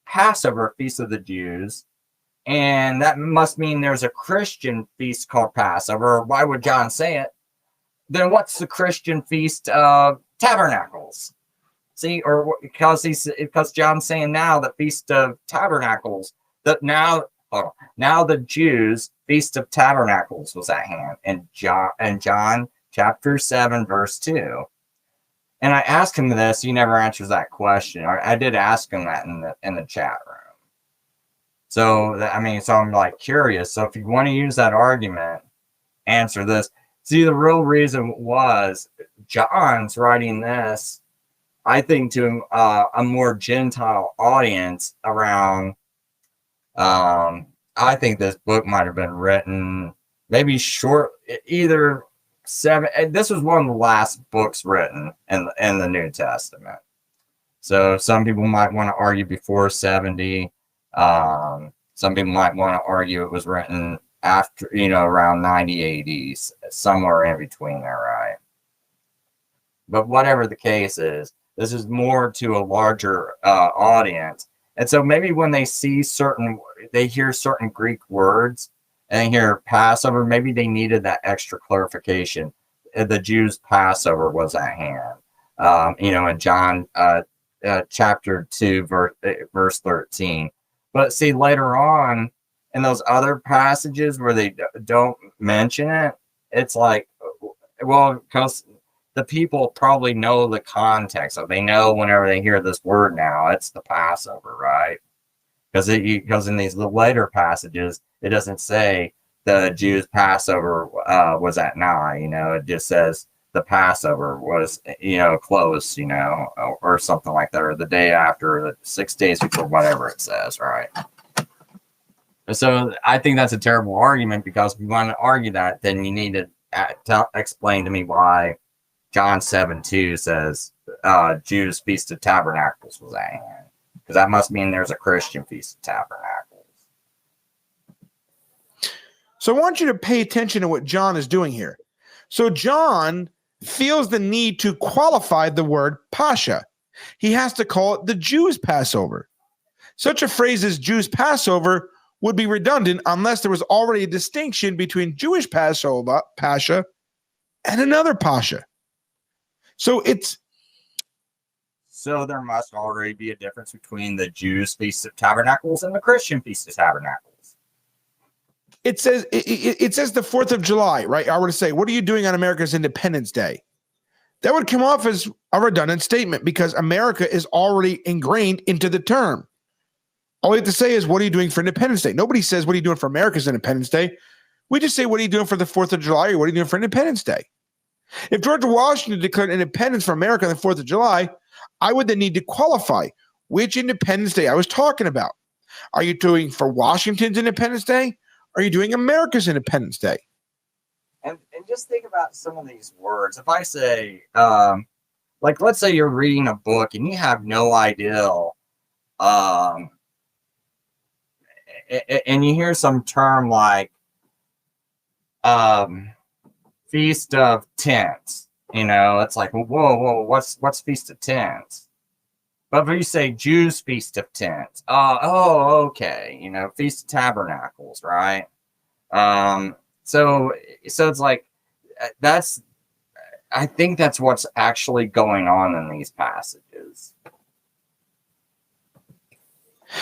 Passover feast of the Jews, and that must mean there's a Christian feast called Passover, why would John say it? Then what's the Christian Feast of Tabernacles? See, or because John's saying now the Feast of Tabernacles, that now the Jews' Feast of Tabernacles was at hand, and John chapter 7, verse 2. And I asked him this, he never answers that question. I did ask him that in the chat room. So I'm like curious. So if you want to use that argument, answer this. See, the real reason was John's writing this, I think, to a more Gentile audience around. I think this book might have been written maybe short, either 7. This was one of the last books written in the New Testament. So some people might want to argue before 70. Some people might want to argue it was written after, around 90 AD, somewhere in between there, right? But whatever the case is, this is more to a larger audience. And so maybe when they hear certain Greek words and they hear Passover, maybe they needed that extra clarification. The Jews' Passover was at hand. In John chapter 2, verse 13. But see, later on, in those other passages where they don't mention it, it's like, well, because the people probably know the context. So they know whenever they hear this word now, it's the Passover, right? Because in these later passages, it doesn't say the Jews' Passover was at nigh. It just says the Passover was, close, or something like that, or the day after, 6 days before, whatever it says, right? So I think that's a terrible argument, because if you want to argue that, then you need to explain to me why John 7:2 says Jews' Feast of Tabernacles was at hand. Because that must mean there's a Christian Feast of Tabernacles. So I want you to pay attention to what John is doing here. So John feels the need to qualify the word Pascha. He has to call it the Jews' Passover. Such a phrase as Jews' Passover would be redundant unless there was already a distinction between Jewish Passover, Pascha, and another Pascha. So there must already be a difference between the Jews' Feast of Tabernacles and the Christian Feast of Tabernacles. It says the 4th of July, right? I were to say, what are you doing on America's Independence Day? That would come off as a redundant statement, because America is already ingrained into the term. All we have to say is, what are you doing for Independence Day? Nobody says, what are you doing for America's Independence Day? We just say, what are you doing for the 4th of July, or what are you doing for Independence Day? If George Washington declared independence for America on the 4th of July, I would then need to qualify which Independence Day I was talking about. Are you doing for Washington's Independence Day? Or are you doing America's Independence Day? And just think about some of these words. If I say, let's say you're reading a book and you have no idea, and you hear some term like Feast of Tents, It's like, whoa, what's Feast of Tents? But if you say Jews' Feast of Tents, okay, Feast of Tabernacles, right? So it's like I think that's what's actually going on in these passages.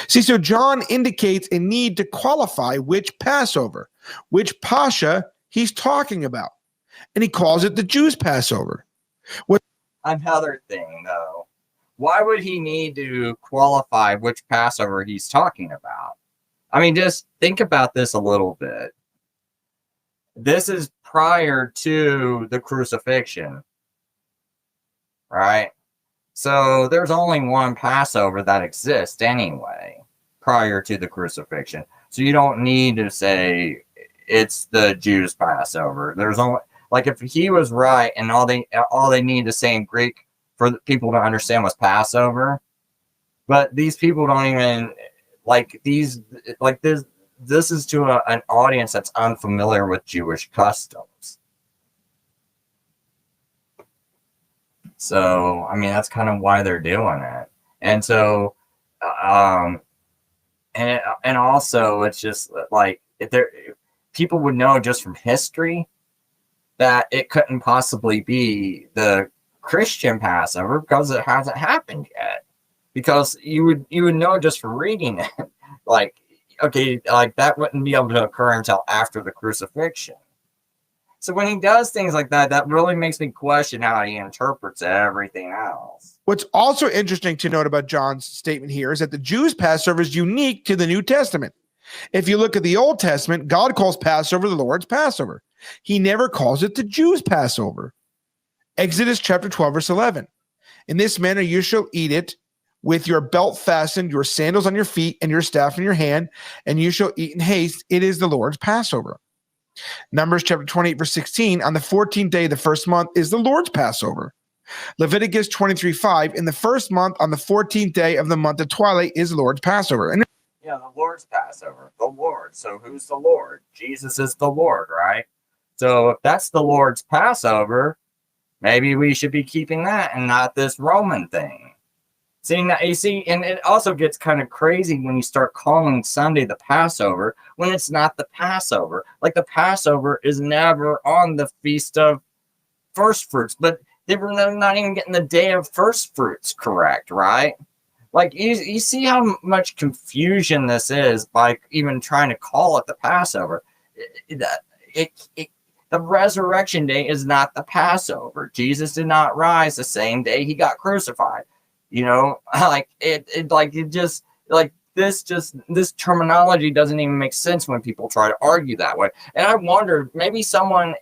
See, so John indicates a need to qualify which Passover, which Pascha he's talking about. And he calls it the Jews' Passover. Another thing, though, why would he need to qualify which Passover he's talking about? I mean, just think about this a little bit. This is prior to the crucifixion, right? So there's only one Passover that exists anyway, prior to the crucifixion. So you don't need to say it's the Jews' Passover. There's only, like, if he was right and all they need to say in Greek for the people to understand was Passover, but these people don't even this is to an audience that's unfamiliar with Jewish customs. So, I mean, that's kind of why they're doing it. And so, and also, it's just like, people would know just from history that it couldn't possibly be the Christian Passover because it hasn't happened yet. Because you would know just from reading it, like, okay, like that wouldn't be able to occur until after the crucifixion. So when he does things like that, that really makes me question how he interprets everything else. What's also interesting to note about John's statement here is that the Jews' Passover is unique to the New Testament. If you look at the Old Testament, God calls Passover the Lord's Passover. He never calls it the Jews' Passover. Exodus chapter 12, verse 11. In this manner you shall eat it, with your belt fastened, your sandals on your feet, and your staff in your hand, and you shall eat in haste. It is the Lord's Passover. Numbers chapter 28, verse 16. On the 14th day of the first month is the Lord's Passover. Leviticus 23:5. In the first month, on the 14th day of the month of twilight, is the Lord's Passover. And yeah, the Lord's Passover, the Lord. So who's the Lord? Jesus is the Lord, right? So if that's the Lord's Passover, maybe we should be keeping that and not this Roman thing. And it also gets kind of crazy when you start calling Sunday the Passover when it's not the Passover. Like, the Passover is never on the Feast of First Fruits, but they're not even getting the day of First Fruits correct, right? Like, you see how much confusion this is by even trying to call it the Passover. The resurrection day is not the Passover. Jesus did not rise the same day he got crucified. This terminology doesn't even make sense when people try to argue that way. And I wonder, maybe someone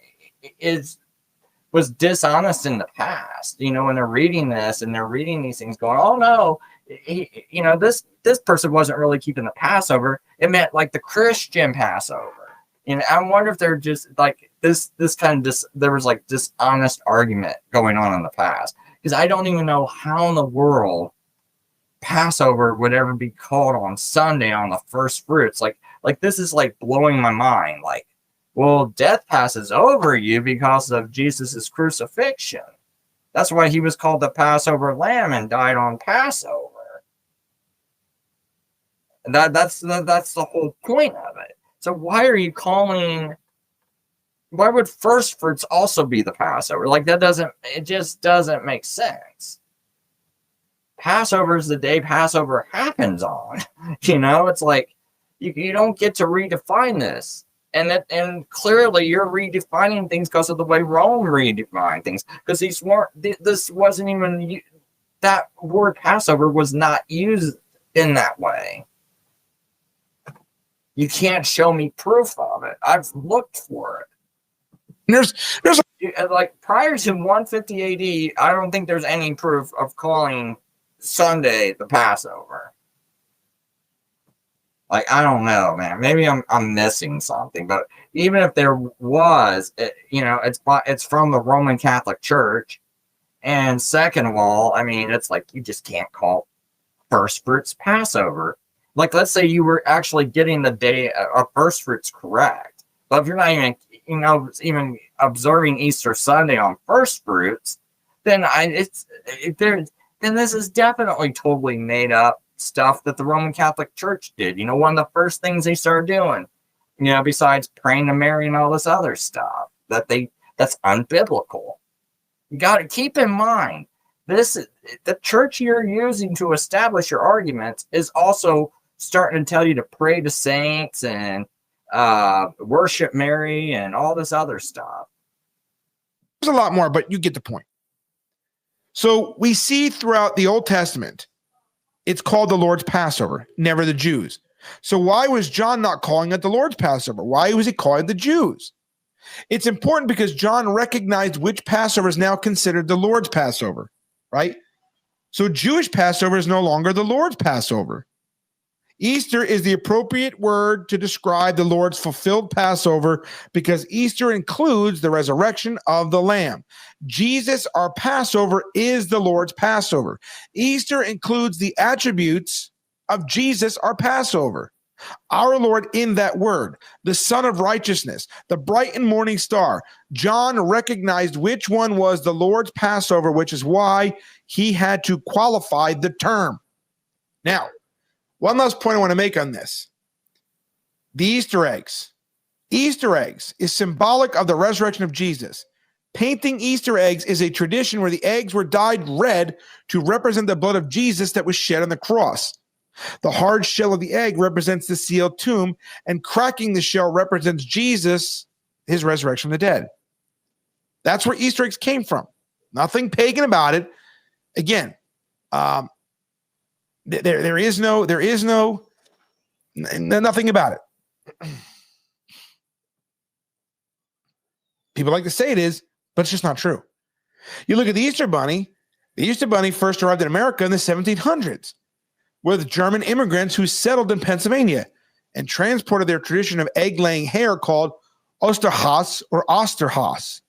was dishonest in the past, when they're reading this and they're reading these things going, oh no, this person wasn't really keeping the Passover. It meant like the Christian Passover. I wonder if they're just like this kind of there was like dishonest argument going on in the past. Because I don't even know how in the world Passover would ever be called on Sunday on the first fruits. Like this is like blowing my mind. Like, well, death passes over you because of Jesus's crucifixion. That's why he was called the Passover Lamb and died on Passover. And that's the whole point of it. So why would first fruits also be the Passover? Like, it just doesn't make sense. Passover is the day Passover happens on. It's like, you don't get to redefine this. And clearly you're redefining things because of the way Rome redefined things. Because this wasn't even, that word Passover was not used in that way. You can't show me proof of it. I've looked for it. There's like prior to 150 AD, I don't think there's any proof of calling Sunday the Passover. Like, I don't know, man. Maybe I'm missing something, but even if there was, it's from the Roman Catholic Church. And second of all, I mean, it's like you just can't call first fruits Passover. Like, let's say you were actually getting the day of first fruits correct, but if you're not even even observing Easter Sunday on first fruits, then then this is definitely totally made up stuff that the Roman Catholic Church did. One of the first things they started doing, besides praying to Mary and all this other stuff, that's unbiblical. You got to keep in mind, the church you're using to establish your arguments is also starting to tell you to pray to saints and worship Mary and all this other stuff. There's a lot more, but you get the point. So we see throughout the Old Testament, it's called the Lord's Passover, never the Jews. So why was John not calling it the Lord's Passover? Why was he calling it the Jews? It's important because John recognized which Passover is now considered the Lord's Passover, right? So Jewish Passover is no longer the Lord's Passover. Easter is the appropriate word to describe the Lord's fulfilled Passover because Easter includes the resurrection of the Lamb. Jesus, our Passover, is the Lord's Passover. Easter includes the attributes of Jesus, our Passover. Our Lord in that word, the Son of Righteousness, the bright and morning star. John recognized which one was the Lord's Passover, which is why he had to qualify the term. Now, one last point I want to make on this. The Easter eggs. Easter eggs is symbolic of the resurrection of Jesus. Painting Easter eggs is a tradition where the eggs were dyed red to represent the blood of Jesus that was shed on the cross. The hard shell of the egg represents the sealed tomb, and cracking the shell represents Jesus, his resurrection from the dead. That's where Easter eggs came from. Nothing pagan about it. Again, there is nothing about it. People like to say it is, but it's just not true. You look at the Easter Bunny. The Easter Bunny first arrived in America in the 1700s with German immigrants who settled in Pennsylvania and transported their tradition of egg-laying hare called Osterhase or Osterhase.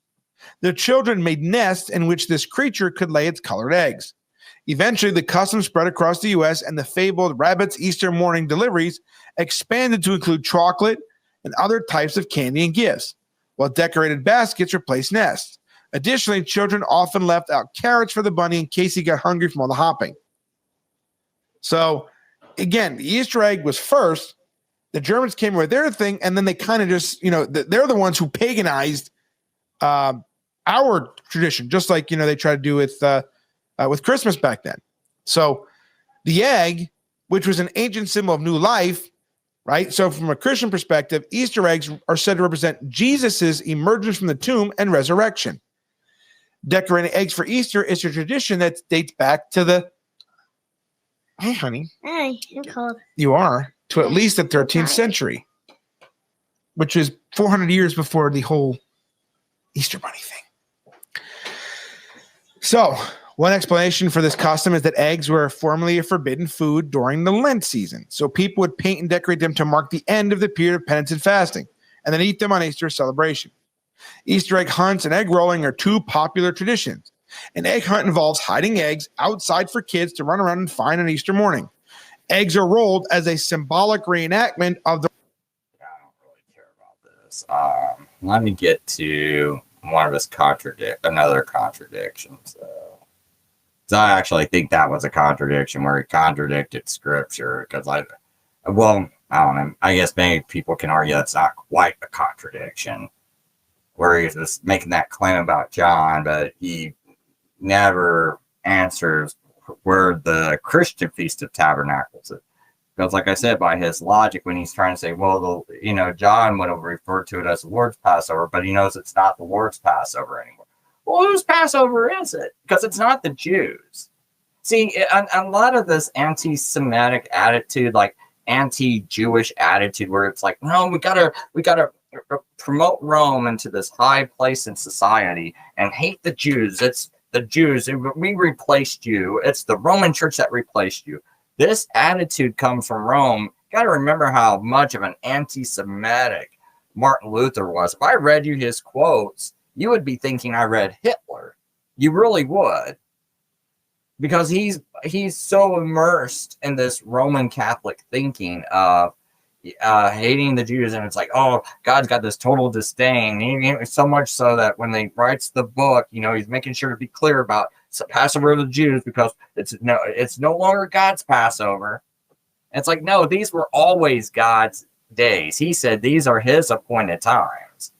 Their children made nests in which this creature could lay its colored eggs. Eventually, the custom spread across the U.S., and the fabled rabbit's Easter morning deliveries expanded to include chocolate and other types of candy and gifts, while decorated baskets replaced nests. Additionally, children often left out carrots for the bunny in case he got hungry from all the hopping. So, again, the Easter egg was first. The Germans came with their thing, and then they kind of just, they're the ones who paganized our tradition, just like, they tried to do with Christmas back then. So the egg, which was an ancient symbol of new life, right? So from a Christian perspective, Easter eggs are said to represent Jesus's emergence from the tomb and resurrection. Decorating eggs for Easter is a tradition that dates back to the... Hey, honey. Hi, I'm cold. You are. To at least the 13th century, which is 400 years before the whole Easter Bunny thing. So... one explanation for this custom is that eggs were formerly a forbidden food during the Lent season. So people would paint and decorate them to mark the end of the period of penance and fasting, and then eat them on Easter celebration. Easter egg hunts and egg rolling are two popular traditions. An egg hunt involves hiding eggs outside for kids to run around and find on Easter morning. Eggs are rolled as a symbolic reenactment of the... I don't really care about this. Let me get to one of his another contradiction. So I actually think that was a contradiction where he contradicted scripture because I don't know. I guess maybe people can argue that's not quite a contradiction where he's just making that claim about John, but he never answers where the Christian Feast of Tabernacles is. Because like I said, by his logic, when he's trying to say, well, John would have referred to it as the Lord's Passover, but he knows it's not the Lord's Passover anymore. Well, whose Passover is it? Because it's not the Jews. See, a lot of this anti-Semitic attitude, like anti-Jewish attitude, where it's like, no, we gotta promote Rome into this high place in society and hate the Jews. It's the Jews. We replaced you. It's the Roman Church that replaced you. This attitude comes from Rome. You got to remember how much of an anti-Semitic Martin Luther was. If I read you his quotes, you would be thinking I read Hitler. You really would. Because he's so immersed in this Roman Catholic thinking of, hating the Jews, and it's like, oh, God's got this total disdain. So much so that when he writes the book, he's making sure to be clear about it's the Passover of the Jews because it's no longer God's Passover. And it's like, no, these were always God's days. He said these are his appointed times.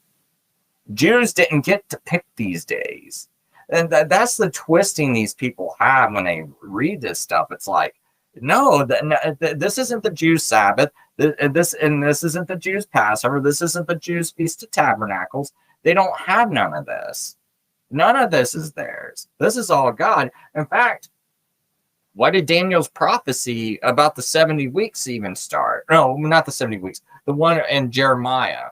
Jews didn't get to pick these days. And that's the twisting these people have when they read this stuff. It's like, no, this isn't the Jews' Sabbath. This isn't the Jews' Passover. This isn't the Jews' Feast of Tabernacles. They don't have none of this. None of this is theirs. This is all God. In fact, why did Daniel's prophecy about the 70 weeks even start? No, not the 70 weeks. The one in Jeremiah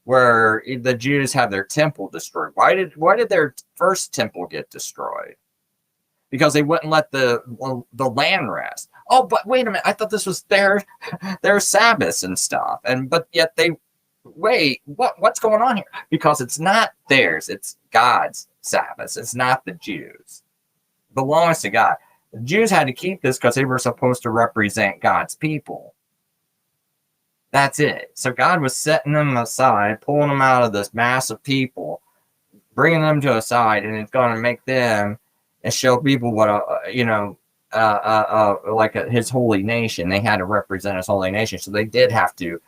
where the Jews have their temple destroyed. Why did their first temple get destroyed? Because they wouldn't let the land rest. Oh, but wait a minute! I thought this was their Sabbaths and stuff, but yet what's going on here? Because it's not theirs; it's God's Sabbaths. It's not the Jews. It belongs to God. The Jews had to keep this because they were supposed to represent God's people. That's it. So God was setting them aside, pulling them out of this mass of people, bringing them to a side, and it's going to make them and show people what his holy nation. They had to represent his holy nation, so they did have to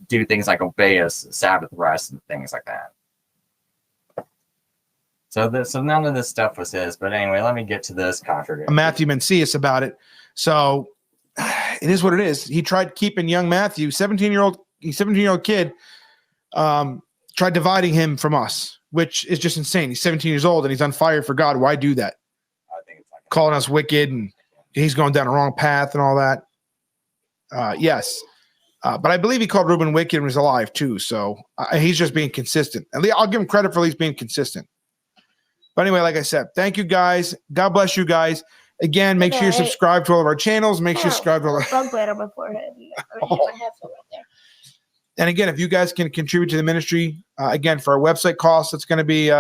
do things like obey his Sabbath rest and things like that. So none of this stuff was his. But anyway, let me get to this contradiction. Matthew Mencius about it. So it is what it is. He tried keeping young Matthew, 17-year-old kid, tried dividing him from us, which is just insane. He's 17 years old and he's on fire for God. Why do that? I think it's like calling us wicked and he's going down the wrong path and all that. Yes. But I believe he called Reuben wicked and was alive too. So he's just being consistent. At least I'll give him credit for at least being consistent. But anyway, like I said, thank you guys. God bless you guys. Again, make sure you subscribe to all of our channels. Make sure you subscribe to all our... Bug bite on my forehead. I have some right there. And again, if you guys can contribute to the ministry, again, for our website costs, it's going to be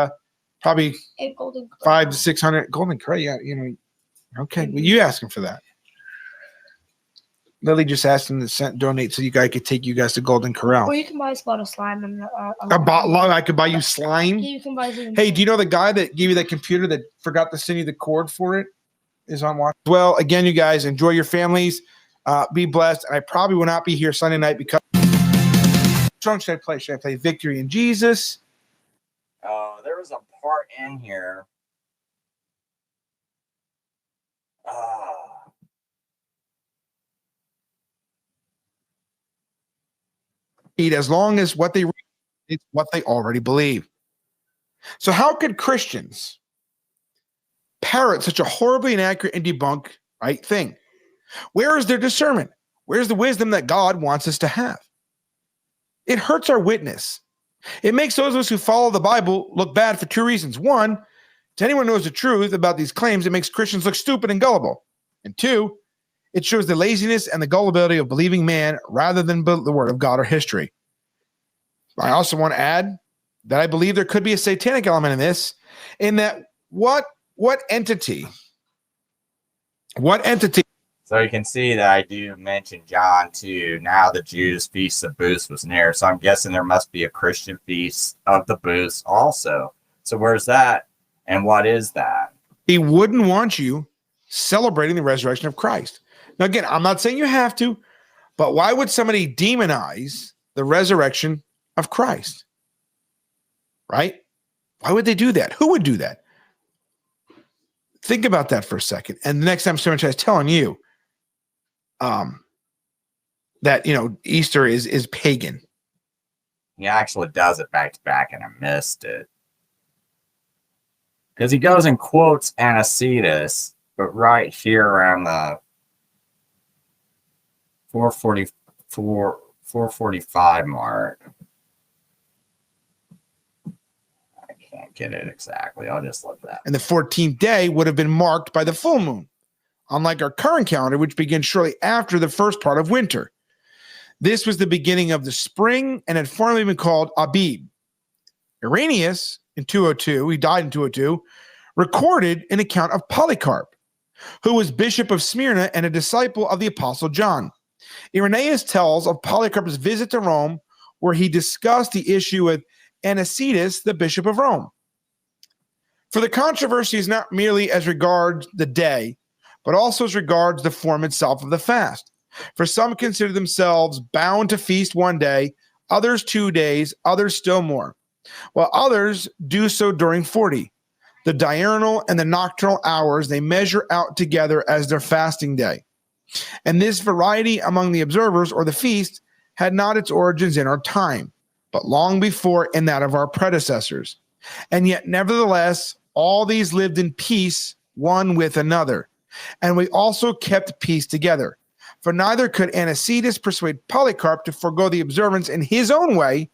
probably $500 to $600. Golden Corral, yeah, okay. Well, you asking for that. Lily just asked him to donate so you guys could take you guys to Golden Corral. Or you can buy us a lot of slime. And, I could buy you slime? Yeah, you can buy some. Hey, do you know the guy that gave you that computer that forgot to send you the cord for it is on watch? Well, again, you guys, enjoy your families. Be blessed. I probably will not be here Sunday night because... Which song should I play? Should I play Victory in Jesus? There was a part in here. As long as what they read is what they already believe. So how could Christians parrot such a horribly inaccurate and debunk right thing? Where is their discernment? Where's the wisdom that God wants us to have? It hurts our witness. It makes those of us who follow the Bible look bad for two reasons. One, to anyone who knows the truth about these claims, it makes Christians look stupid and gullible. And two, it shows the laziness and the gullibility of believing man rather than the word of God or history. I also want to add that I believe there could be a satanic element in this, in that what entity? So you can see that I do mention John 2. Now the Jews' Feast of Booths was near. So I'm guessing there must be a Christian Feast of the Booths also. So where's that? And what is that? He wouldn't want you celebrating the resurrection of Christ. Now, again, I'm not saying you have to, but why would somebody demonize the resurrection of Christ? Right? Why would they do that? Who would do that? Think about that for a second. And the next time someone tries telling you that, Easter is pagan. He actually does it back to back, and I missed it. Because he goes and quotes Anicetus, but right here around the 445 mark. I can't get it exactly. I'll just look that. And the 14th day would have been marked by the full moon, unlike our current calendar, which begins shortly after the first part of winter. This was the beginning of the spring and had formerly been called Abib. Irenaeus, in 202, he died in 202, recorded an account of Polycarp, who was bishop of Smyrna and a disciple of the apostle John. Irenaeus tells of Polycarp's visit to Rome, where he discussed the issue with Anicetus, the bishop of Rome. For the controversy is not merely as regards the day, but also as regards the form itself of the fast. For some consider themselves bound to feast one day, others 2 days, others still more, while others do so during 40. The diurnal and the nocturnal hours they measure out together as their fasting day. And this variety among the observers or the feast had not its origins in our time, but long before in that of our predecessors. And yet, nevertheless, all these lived in peace one with another. And we also kept peace together. For neither could Anicetus persuade Polycarp to forego the observance in his own way,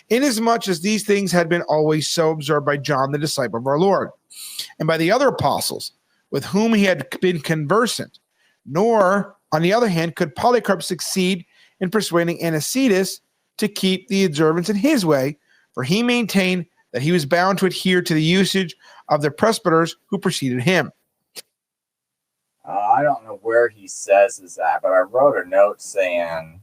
inasmuch as these things had been always so observed by John, the disciple of our Lord, and by the other apostles with whom he had been conversant. Nor, on the other hand, could Polycarp succeed in persuading Anicetus to keep the observance in his way, for he maintained that he was bound to adhere to the usage of the presbyters who preceded him. I don't know where he says is that, but I wrote a note saying,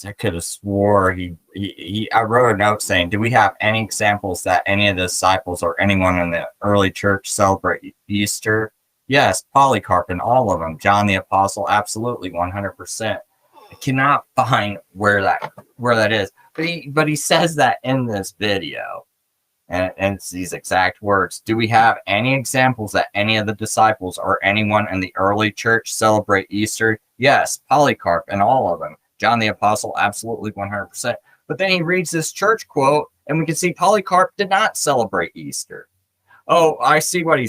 I could have swore I wrote a note saying, do we have any examples that any of the disciples or anyone in the early church celebrate Easter? Yes, Polycarp and all of them. John the Apostle, absolutely, 100%. I cannot find where that is, but he says that in this video, and it's these exact words. Do we have any examples that any of the disciples or anyone in the early church celebrate Easter? Yes, Polycarp and all of them. John the Apostle, absolutely 100%. But then he reads this church quote, and we can see Polycarp did not celebrate Easter. Oh, I see what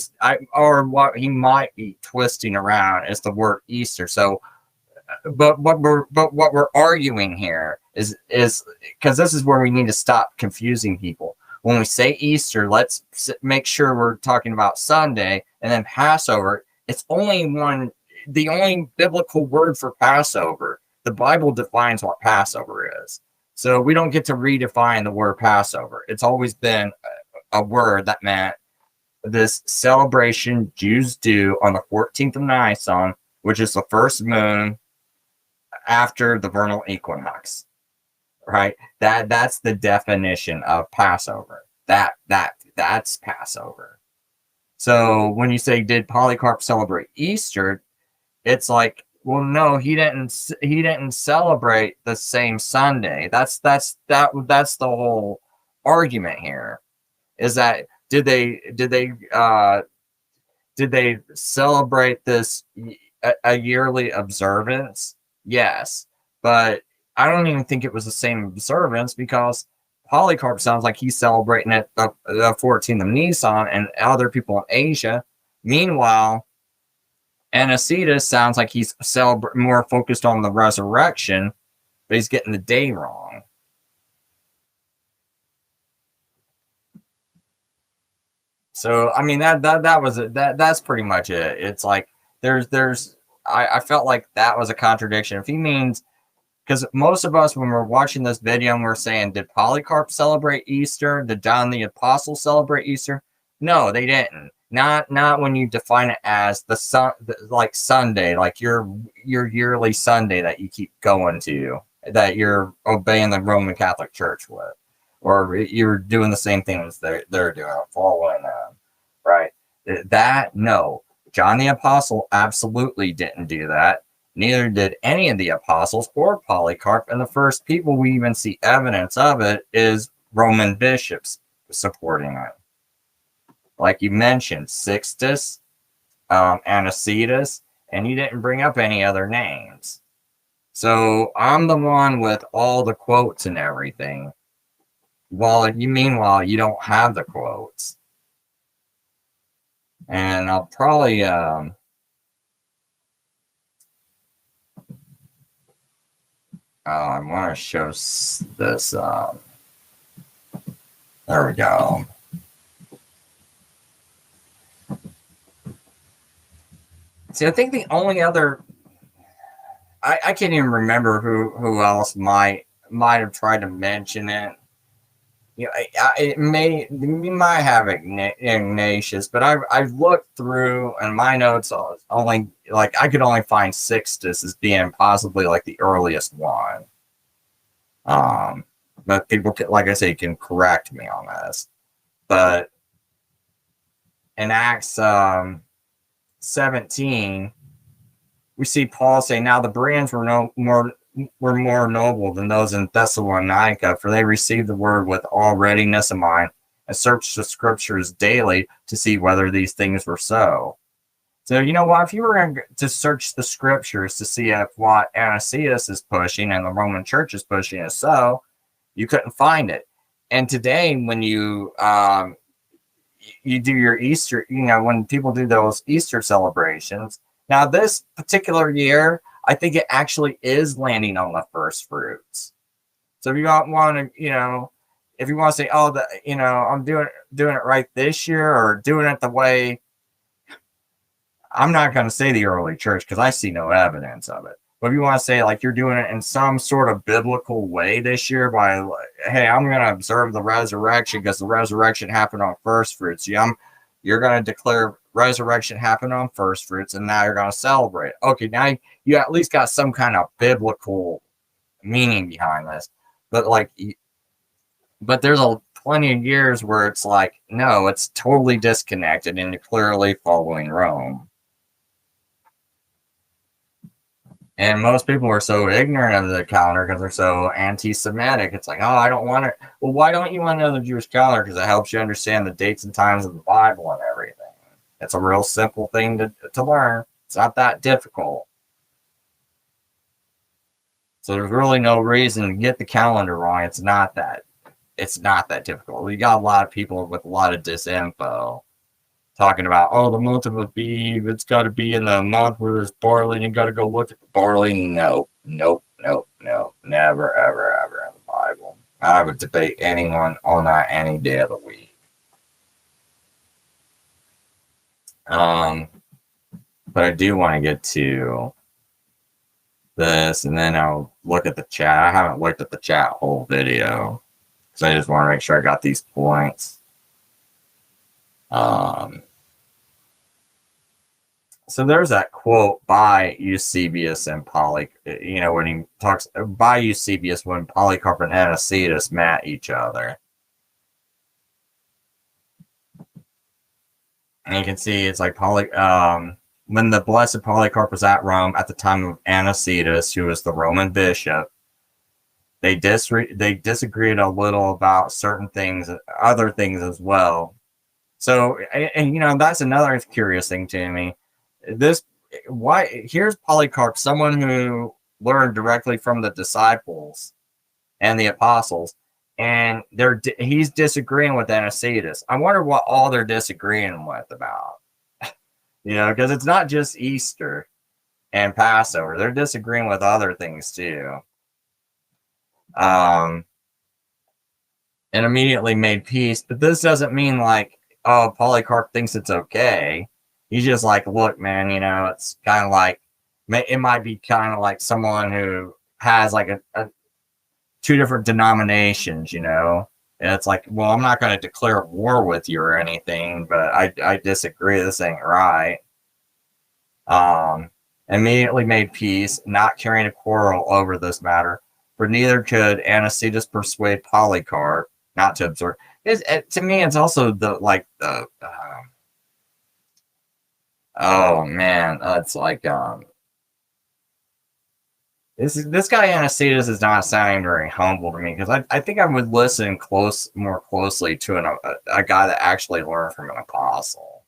what he might be twisting around is the word Easter. So, but what we're arguing here is because this is where we need to stop confusing people. When we say Easter, let's make sure we're talking about Sunday, and then Passover. It's the only biblical word for Passover. The Bible defines what Passover is. So we don't get to redefine the word Passover. It's always been a word that meant this celebration Jews do on the 14th of Nisan, which is the first moon after the vernal equinox. Right? That's the definition of Passover. That's Passover. So when you say, did Polycarp celebrate Easter? It's like, well, no, he didn't celebrate the same Sunday. That's the whole argument here. Is that did they celebrate this a yearly observance? Yes, but I don't even think it was the same observance, because Polycarp sounds like he's celebrating it the 14th of Nisan, and other people in Asia. Meanwhile, Anicetus sounds like he's more focused on the resurrection, but he's getting the day wrong. So I mean that's pretty much it. It's like I felt like that was a contradiction. If he means, because most of us when we're watching this video and we're saying, did Polycarp celebrate Easter? Did John the Apostle celebrate Easter? No, they didn't. Not when you define it as like Sunday, like your yearly Sunday that you keep going to, that you're obeying the Roman Catholic Church with, or you're doing the same thing as they're doing, following them, right? No, John the Apostle absolutely didn't do that. Neither did any of the apostles or Polycarp, and the first people we even see evidence of it is Roman bishops supporting it. Like you mentioned, Sixtus, Anicetus, and you didn't bring up any other names. So I'm the one with all the quotes and everything. Meanwhile, you don't have the quotes. And I'll probably I want to show this. There we go. See, I think the only other, I can't even remember who else might have tried to mention it. you know, it may we might have Ignatius, but I've looked through and my notes are only like I could only find Sixtus as being possibly like the earliest one. But people can, like I say, can correct me on this. But in Acts 17, we see Paul say, "Now the Bereans were more noble than those in Thessalonica, for they received the word with all readiness of mind, and searched the scriptures daily to see whether these things were so." So you know what? If you were going to search the scriptures to see if what Anicetus is pushing and the Roman Church is pushing is so, you couldn't find it. And today, when you do your Easter, you know, when people do those Easter celebrations, now this particular year, I think it actually is landing on the first fruits. So if you want to, you know, if you want to say, oh, you know, I'm doing it right this year, or doing it the way, I'm not going to say the early church because I see no evidence of it. But if you want to say like you're doing it in some sort of biblical way this year by, hey, I'm going to observe the resurrection because the resurrection happened on first fruits. You're going to declare resurrection happened on first fruits, and now you're going to celebrate. Okay, now you at least got some kind of biblical meaning behind this. But there's plenty of years where it's like, no, it's totally disconnected and you're clearly following Rome. And most people are so ignorant of the calendar because they're so anti-Semitic. It's like, oh, I don't want it. Well, why don't you want to know the Jewish calendar? Because it helps you understand the dates and times of the Bible and everything. It's a real simple thing to learn. It's not that difficult. So there's really no reason to get the calendar wrong. It's not that difficult. We got a lot of people with a lot of disinfo talking about, oh, the month of Aviv, it's got to be in the month where there's barley, and you got to go look at the barley. Nope. Never, ever in the Bible. I would debate anyone on that any day of the week. But I do want to get to this, and then I'll look at the chat. I haven't looked at the chat whole video, because I just want to make sure I got these points. So there's that quote by Eusebius and when he talks by Eusebius when Polycarp and Anicetus met each other. And you can see it's like when the blessed Polycarp was at Rome at the time of Anicetus, who was the Roman bishop, they disagreed a little about certain things, other things as well. So, and you know, that's another curious thing to me. Here's Polycarp, someone who learned directly from the disciples and the apostles, and he's disagreeing with Anicetus. I wonder what all they're disagreeing with about. You know, because it's not just Easter and Passover. They're disagreeing with other things too. And immediately made peace. But this doesn't mean like, oh, Polycarp thinks it's okay. He's just like, look, man, you know, it's kind of like, it might be kind of like someone who has like a two different denominations, you know. And it's like, well, I'm not going to declare war with you or anything, but I disagree. This ain't right. Immediately made peace, not carrying a quarrel over this matter, for neither could Anicetus persuade Polycarp not to observe. To me, it's also oh man, it's like this guy Anicetus is not sounding very humble to me, because I think I would listen more closely to a guy that actually learned from an apostle.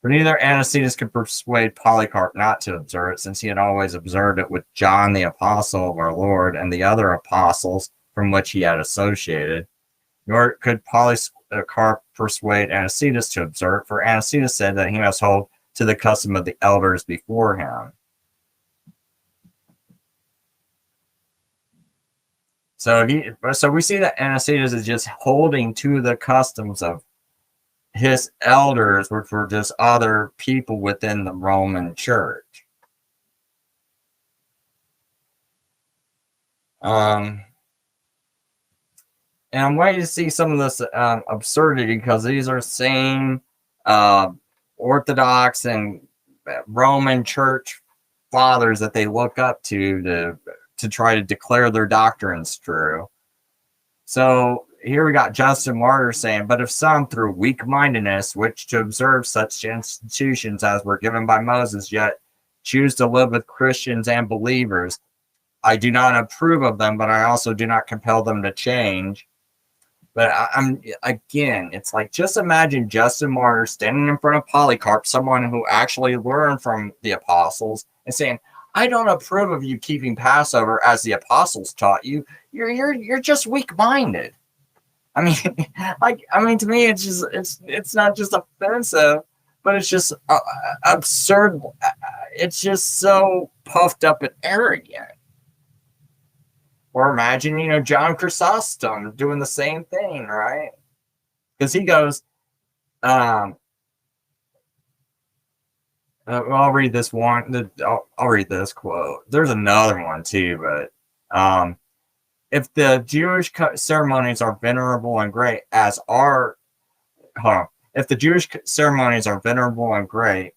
For neither Anicetus could persuade Polycarp not to observe it, since he had always observed it with John the apostle of our Lord and the other apostles from which he had associated. Nor could Polycarp persuade Anicetus to observe, for Anicetus said that he must hold to the custom of the elders before him. So we see that Anicetus is just holding to the customs of his elders, which were just other people within the Roman Church. And I'm waiting to see some of this absurdity, because these are same Orthodox and Roman Church fathers that they look up to try to declare their doctrines true. So here we got Justin Martyr saying, but if some through weak-mindedness wish to observe such institutions as were given by Moses, yet choose to live with Christians and believers, I do not approve of them, but I also do not compel them to change. But I'm again, it's like, just imagine Justin Martyr standing in front of Polycarp, someone who actually learned from the apostles, and saying, I don't approve of you keeping Passover as the apostles taught you. You're just weak-minded. I mean, to me, it's not just offensive, but it's just absurd. It's just so puffed up and arrogant. Or imagine, John Chrysostom doing the same thing, right? Because he goes, I'll read this one. I'll read this quote. There's another one too, but if the Jewish ceremonies are venerable and great, if the Jewish ceremonies are venerable and great,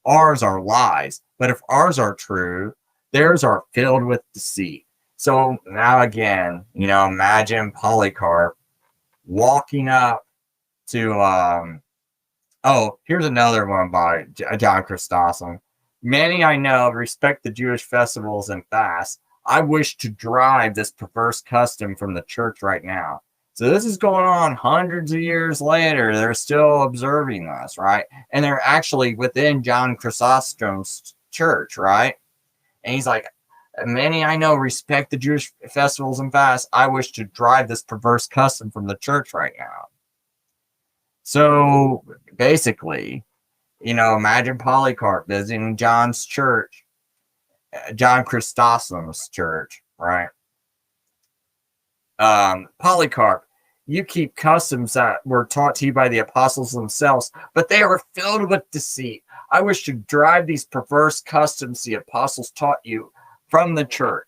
ours are lies. But if ours are true, theirs are filled with deceit. So now again, imagine Polycarp walking up to, here's another one by John Chrysostom. Many I know respect the Jewish festivals and fasts. I wish to drive this perverse custom from the church right now. So this is going on hundreds of years later. They're still observing this, right? And they're actually within John Chrysostom's church, right? And he's like, many I know respect the Jewish festivals and fasts. I wish to drive this perverse custom from the church right now. So basically, imagine Polycarp visiting John's church, John Chrysostom's church, right? Polycarp, you keep customs that were taught to you by the apostles themselves, but they are filled with deceit. I wish to drive these perverse customs the apostles taught you from the church.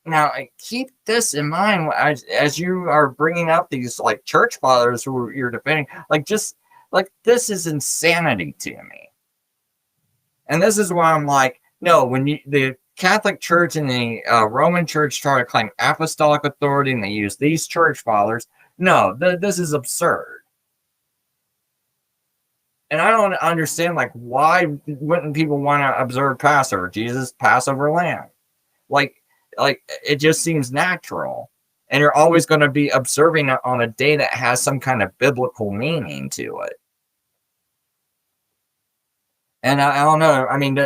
Now, keep this in mind as you are bringing up these like church fathers who you're defending. This is insanity to me. And this is why I'm like, no, when the Catholic Church and the Roman Church try to claim apostolic authority and they use these church fathers, no, this is absurd. And I don't understand, why wouldn't people want to observe Passover, Jesus, Passover lamb? It just seems natural. And you're always going to be observing it on a day that has some kind of biblical meaning to it. And I don't know. I mean,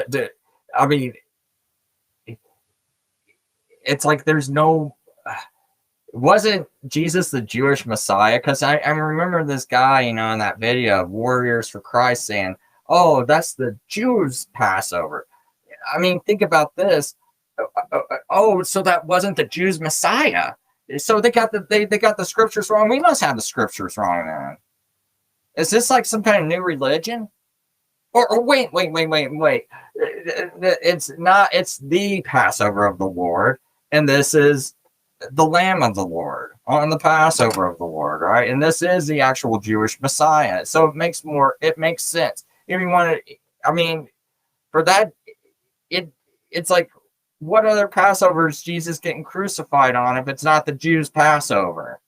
it's like there's no... Wasn't Jesus the Jewish Messiah? Because I remember this guy, in that video of Warriors for Christ saying, oh, that's the Jews' Passover. I mean, think about this. Oh, so that wasn't the Jews' Messiah. So they got the scriptures wrong. We must have the scriptures wrong then. Is this like some kind of new religion? Or wait. It's not. It's the Passover of the Lord, and this is the Lamb of the Lord on the Passover of the Lord, right? And this is the actual Jewish Messiah. So it makes sense. If you want to, for that, it's like, what other Passover is Jesus getting crucified on if it's not the Jews' Passover?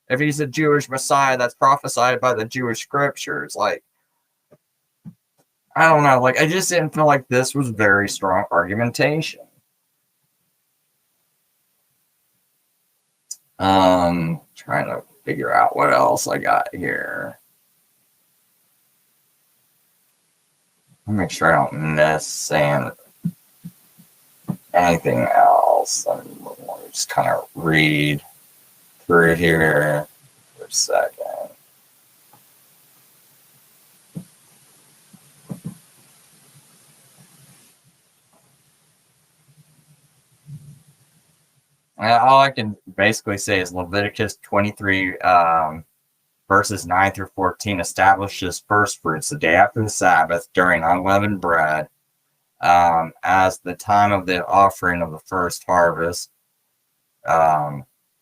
If he's a Jewish Messiah that's prophesied by the Jewish scriptures, I don't know. I just didn't feel like this was very strong argumentation. Trying to figure out what else I got here. I'll make sure I don't miss saying anything else. Let me just kind of read through here for a second. All I can basically say is Leviticus 23, verses 9 through 14 establishes first fruits the day after the Sabbath during unleavened bread as the time of the offering of the first harvest.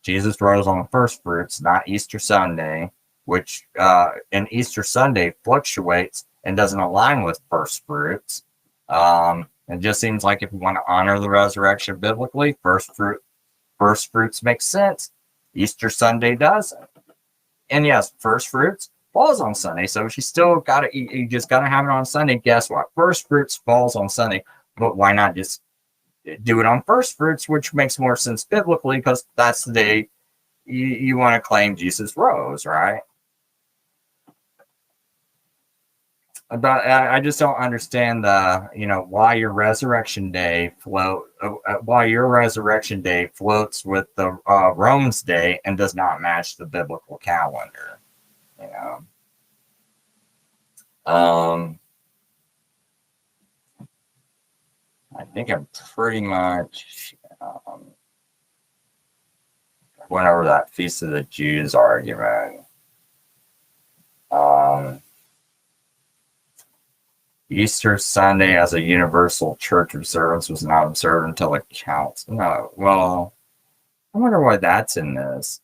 Jesus rose on the first fruits, not Easter Sunday, which and Easter Sunday fluctuates and doesn't align with first fruits. It just seems like if you want to honor the resurrection biblically, first fruits makes sense. Easter Sunday doesn't. And yes, first fruits falls on Sunday, so if you still got to eat, you just got to have it on Sunday. Guess what? First fruits falls on Sunday, but why not just do it on first fruits, which makes more sense biblically because that's the day you want to claim Jesus rose, right? But I just don't understand why your resurrection day floats with the Rome's day and does not match the biblical calendar. I think I'm pretty much went over that Feast of the Jews argument. Easter Sunday as a universal church observance was not observed until the council. No, well, I wonder why that's in this.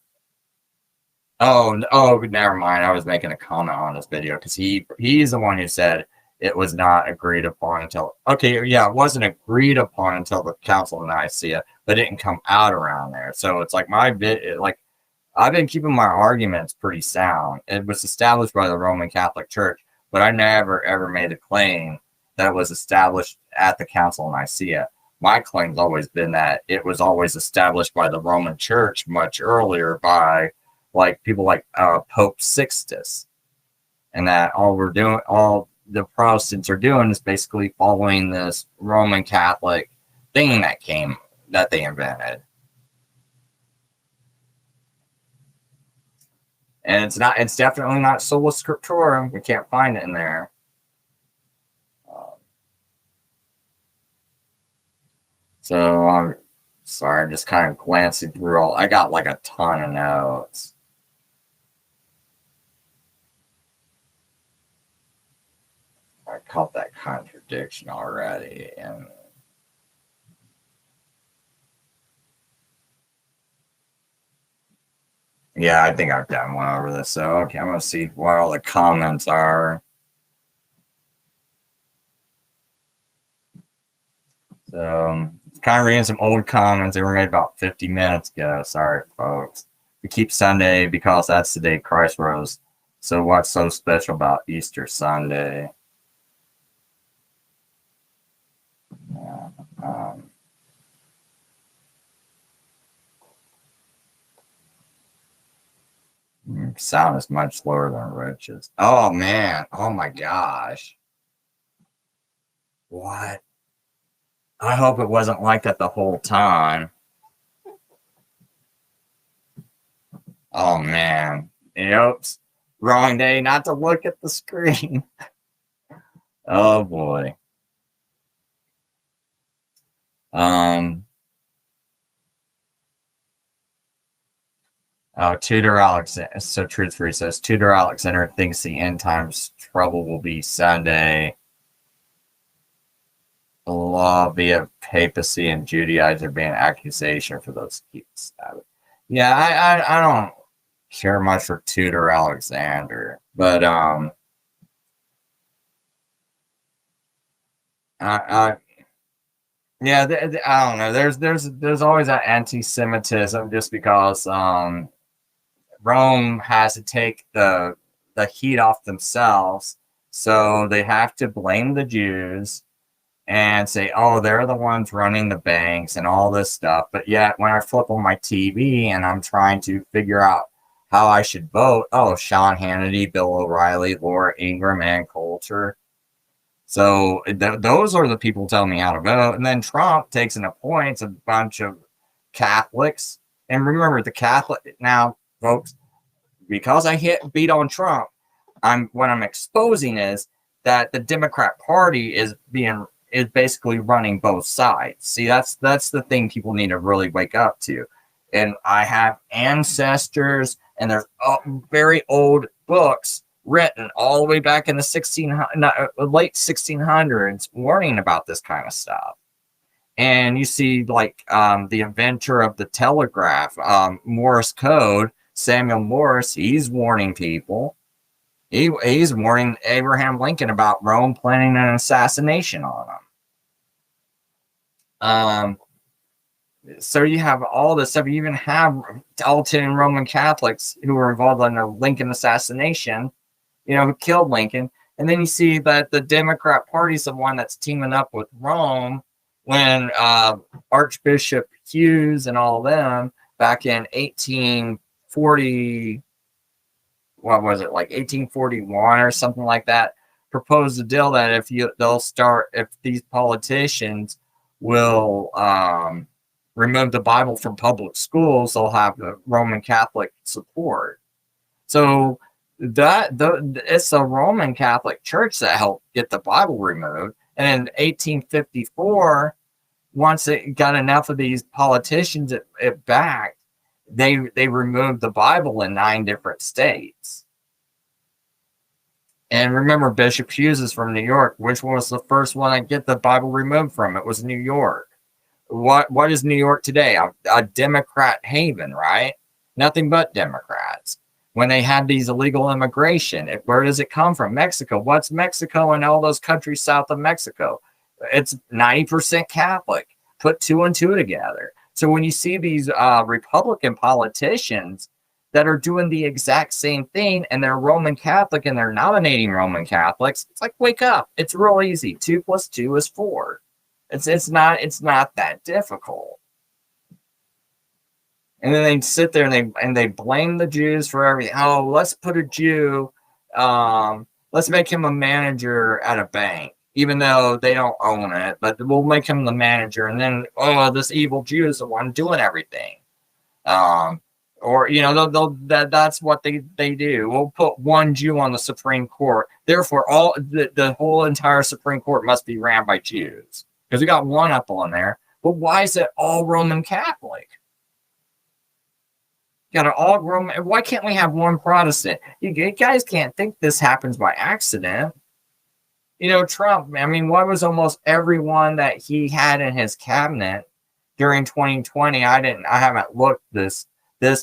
Oh, never mind. I was making a comment on this video because he's the one who said it was not agreed upon until. Okay, yeah, it wasn't agreed upon until the Council of Nicaea, but it didn't come out around there. So it's like I've been keeping my arguments pretty sound. It was established by the Roman Catholic Church, but I never ever made a claim that it was established at the Council of Nicaea. My claim's always been that it was always established by the Roman Church much earlier by people like Pope Sixtus, and that all the Protestants are doing is basically following this Roman Catholic thing that they invented. And it's definitely not sola scriptura. We can't find it in there. So I'm sorry, I'm just kind of glancing through I got like a ton of notes. I caught that contradiction already. And yeah, I think I've done one over this. So, okay, I'm going to see what all the comments are. So, kind of reading some old comments. They were made about 50 minutes ago. Sorry, folks. We keep Sunday because that's the day Christ rose. So, what's so special about Easter Sunday? Yeah, sound is much lower than Rich's. Oh man! Oh my gosh! What? I hope it wasn't like that the whole time. Oh man! Oops! Wrong day not to look at the screen. Oh boy. Tudor Alexander. So Truth Free says Tudor Alexander thinks the end times trouble will be Sunday. The law via papacy and Judaism being an accusation for those keep Sabbath. Yeah, I don't care much for Tudor Alexander, but yeah, I don't know. There's always that anti-Semitism just because Rome has to take the heat off themselves, so they have to blame the Jews and say, oh, they're the ones running the banks and all this stuff. But yet, when I flip on my TV and I'm trying to figure out how I should vote, oh, Sean Hannity, Bill O'Reilly, Laura Ingraham, and Coulter. So those are the people telling me how to vote. And then Trump takes and appoints a bunch of Catholics. And remember, the Catholic now, folks, because I beat on Trump, what I'm exposing is that the Democrat Party is basically running both sides. See, that's the thing people need to really wake up to. And I have ancestors, and there's very old books written all the way back in the late 1600s warning about this kind of stuff. And you see, like, the inventor of the telegraph, Morse code, Samuel Morse, he's warning people. He's warning Abraham Lincoln about Rome planning an assassination on him. So you have all this stuff. You even have all 10 Roman Catholics who were involved in the Lincoln assassination, who killed Lincoln. And then you see that the Democrat Party is the one that's teaming up with Rome when Archbishop Hughes and all of them back in 1840, what was it, like 1841 or something like that, proposed a deal that if these politicians will remove the Bible from public schools, they'll have the Roman Catholic support. So it's the Roman Catholic Church that helped get the Bible removed. And in 1854, once it got enough of these politicians it backed, they removed the Bible in 9 different states. And remember, Bishop Hughes is from New York. Which one was the first one to get the Bible removed from? It was New York. What is New York today? A Democrat haven, right? Nothing but Democrats. When they had these illegal immigration, where does it come from? Mexico. What's Mexico and all those countries south of Mexico? It's 90% Catholic. Put 2 and 2 together. So when you see these Republican politicians that are doing the exact same thing, and they're Roman Catholic and they're nominating Roman Catholics, it's like, wake up. It's real easy. 2 + 2 is 4. It's not that difficult. And then they sit there and they blame the Jews for everything. Oh, let's put a Jew, let's make him a manager at a bank, even though they don't own it, but we'll make him the manager. And then, this evil Jew is the one doing everything. Or, that's what they do. We'll put one Jew on the Supreme Court. Therefore, the whole entire Supreme Court must be ran by Jews. Because we got one up on there. But why is it all Roman Catholic? Got an all Roman. Why can't we have one Protestant? You guys can't think this happens by accident. Trump, why was almost everyone that he had in his cabinet during 2020? I haven't looked this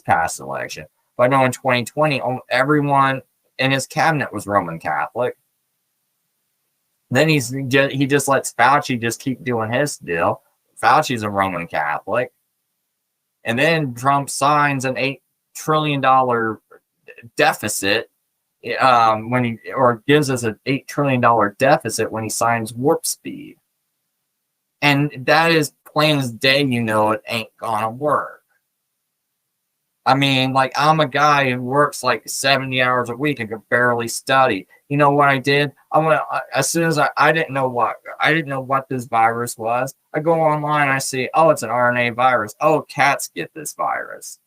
past election, but I know in 2020, everyone in his cabinet was Roman Catholic. Then he just lets Fauci just keep doing his deal. Fauci's a Roman Catholic. And then Trump signs an $8 trillion deficit gives us an $8 trillion deficit when he signs Warp Speed. And that is plain as day, it ain't gonna work. I'm a guy who works like 70 hours a week and can barely study. You know what I did? As soon as I didn't know what this virus was. I go online, I see, it's an RNA virus. Oh, cats get this virus.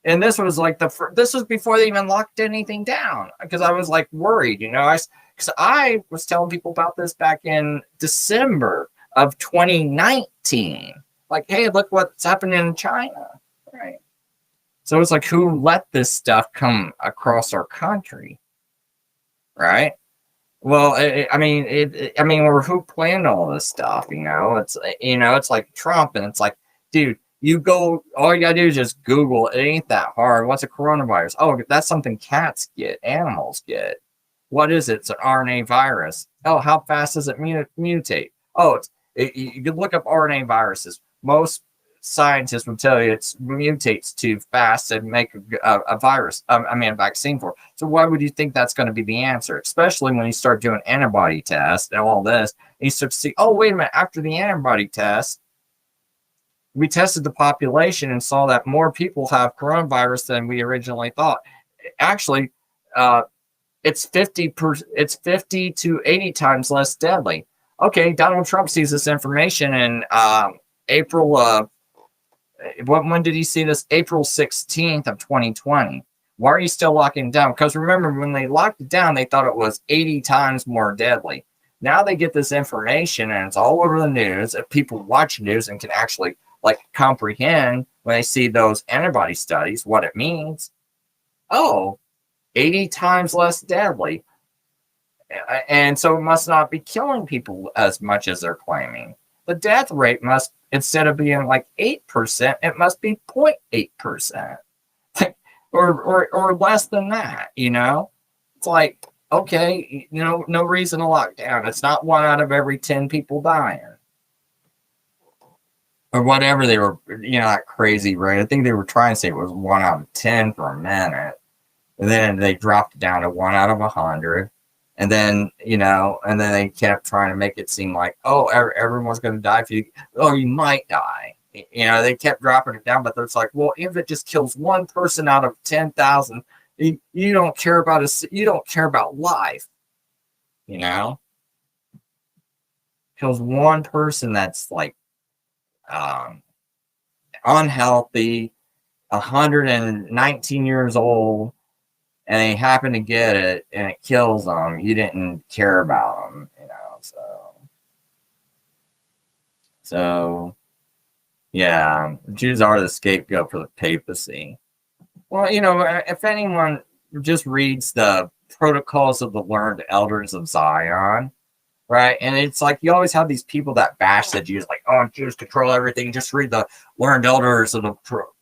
And this was like this was before they even locked anything down, because I was like worried, because I was telling people about this back in December of 2019. Like, hey, look what's happening in China, right? So it's like, who let this stuff come across our country, right? Well, or who planned all this stuff? It's like Trump, and it's like, dude, all you gotta do is just Google. It ain't that hard. What's a coronavirus? Oh, that's something cats get, animals get. What is it? It's an RNA virus. Oh, how fast does it mutate? Oh, you can look up RNA viruses. Most scientists will tell you it mutates too fast and make a virus, a vaccine for it. So why would you think that's going to be the answer? Especially when you start doing antibody tests and all this, and you start to see, oh, wait a minute, after the antibody test, we tested the population and saw that more people have coronavirus than we originally thought. Actually, it's 50 to 80 times less deadly. Okay, Donald Trump sees this information in April of, when did he see this? April 16th of 2020. Why are you still locking it down? Because remember, when they locked it down, they thought it was 80 times more deadly. Now they get this information and it's all over the news. People watch news and can actually comprehend when they see those antibody studies what it means. Oh, 80 times less deadly. And so it must not be killing people as much as they're claiming. the death rate must, instead of being like 8%, it must be 0.8%. or less than that, you know? It's like, okay, you know, no reason to lock down. It's not 1 out of every 10 people dying. Or whatever they were, you know, that crazy rate. I think they were trying to say it was 1 out of 10 for a minute. And then they dropped it down to 1 out of 100. And then, you know, and then they kept trying to make it seem like, oh, everyone's going to die if you, oh, you might die. You know, they kept dropping it down, but it's like, well, if it just kills one person out of 10,000, you don't care about you don't care about life. You know, kills one person that's like unhealthy, 119 years old, and they happen to get it and it kills them. You didn't care about them, you know. So yeah, Jews are the scapegoat for the papacy. Well, you know, if anyone just reads the Protocols of the Learned Elders of Zion, right? And it's like you always have these people that bash the Jews, like, oh, Jews control everything. Just read the Learned Elders of the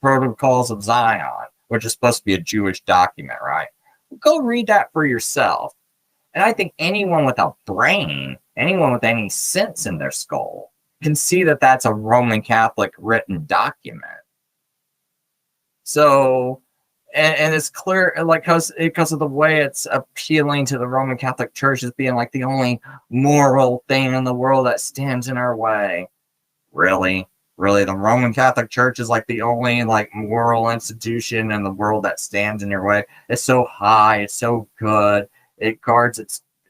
Protocols of Zion, which is supposed to be a Jewish document, right? Go read that for yourself. And I think anyone with a brain, anyone with any sense in their skull, can see that that's a Roman Catholic written document. So, and it's clear, like, because of the way it's appealing to the Roman Catholic Church as being like the only moral thing in the world that stands in our way. Really, the Roman Catholic Church is like the only like moral institution in the world that stands in your way. It's so high, it's so good, it guards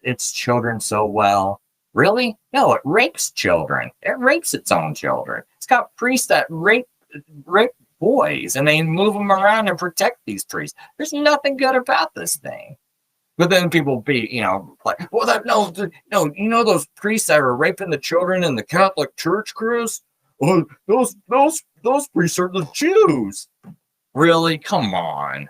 its children so well. Really? No, it rapes children. It rapes its own children. It's got priests that rape boys, and they move them around and protect these priests. There's nothing good about this thing. But then people be, you know, like, well, no, you know those priests that are raping the children in the Catholic Church, Chris? Well, those priests are the Jews. Really? Come on.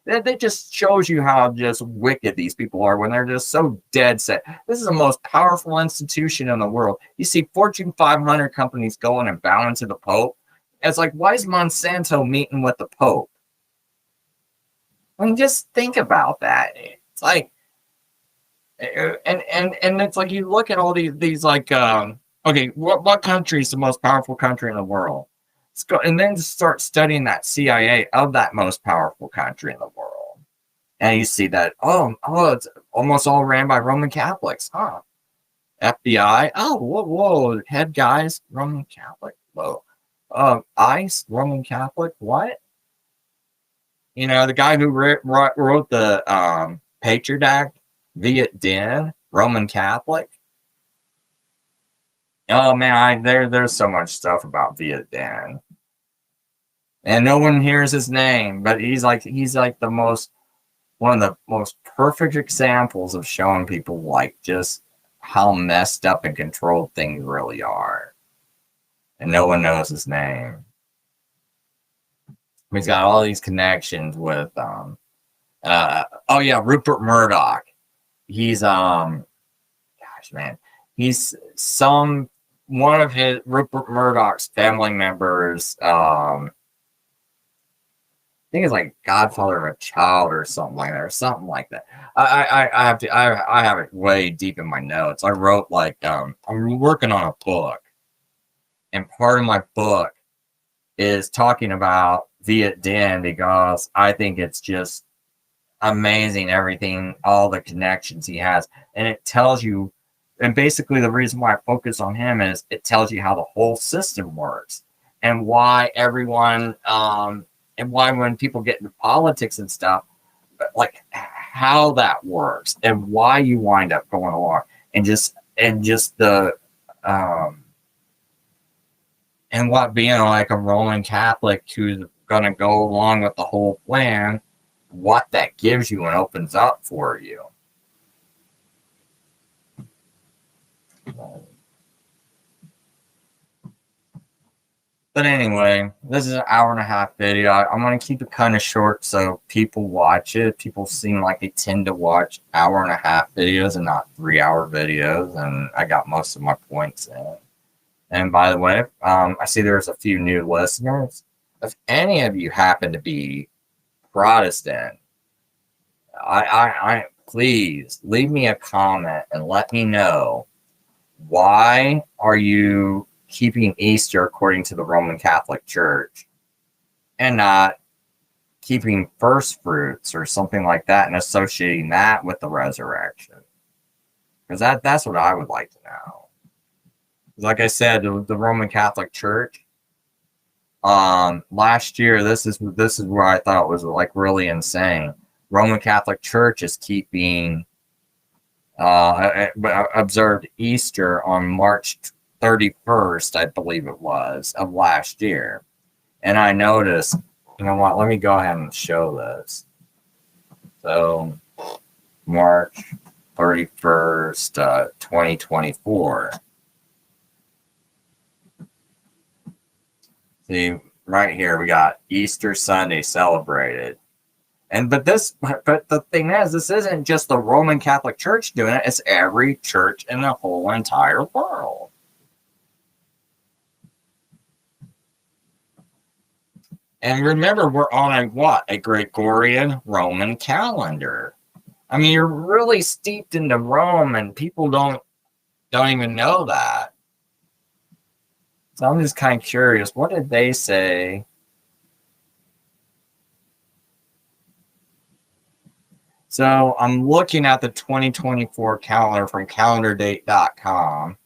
That just shows you how just wicked these people are when they're just so dead set. This is the most powerful institution in the world. You see Fortune 500 companies going and bowing to the Pope. It's like, why is Monsanto meeting with the Pope? I mean, just think about that. It's like, and it's like you look at all these like, okay, what country is the most powerful country in the world? And then start studying that CIA of that most powerful country in the world. And you see that, oh, it's almost all ran by Roman Catholics, huh? FBI, oh, whoa, head guys, Roman Catholic, whoa. ICE, Roman Catholic, what? You know, the guy who wrote the Patriot Act, Viet Din, Roman Catholic. Oh man, there's so much stuff about Viet Din. And no one hears his name, but he's like the one of the most perfect examples of showing people like just how messed up and controlled things really are. And no one knows his name. He's got all these connections with Rupert Murdoch. He's he's one of his Rupert Murdoch's family members. I think it's like godfather of a child or something like that. I have it way deep in my notes. I wrote like I'm working on a book, and part of my book is talking about Viet Din because I think it's just amazing everything, all the connections he has, and it tells you. And basically, the reason why I focus on him is it tells you how the whole system works and why everyone. And why when people get into politics and stuff, like how that works and why you wind up going along and just the and what being like a Roman Catholic who's gonna go along with the whole plan, what that gives you and opens up for you. But anyway, this is an hour and a half video. I'm going to keep it kind of short so people watch it. People seem like they tend to watch hour and a half videos and not 3-hour videos. And I got most of my points in. And by the way, I see there's a few new listeners. If any of you happen to be Protestant, I please leave me a comment and let me know, why are you keeping Easter according to the Roman Catholic Church and not keeping first fruits or something like that and associating that with the resurrection? Because that's what I would like to know. Like I said, the Roman Catholic Church, last year, this is where I thought was like really insane. Roman Catholic Church is keeping observed Easter on March 31st, I believe it was, of last year. And I noticed, you know what, let me go ahead and show this. So, March 31st, 2024. See, right here, we got Easter Sunday celebrated. But the thing is, this isn't just the Roman Catholic Church doing it, it's every church in the whole entire world. And remember, we're on a Gregorian Roman calendar. I mean, you're really steeped into Rome, and people don't even know that. So I'm just kind of curious, what did they say? So I'm looking at the 2024 calendar from calendardate.com.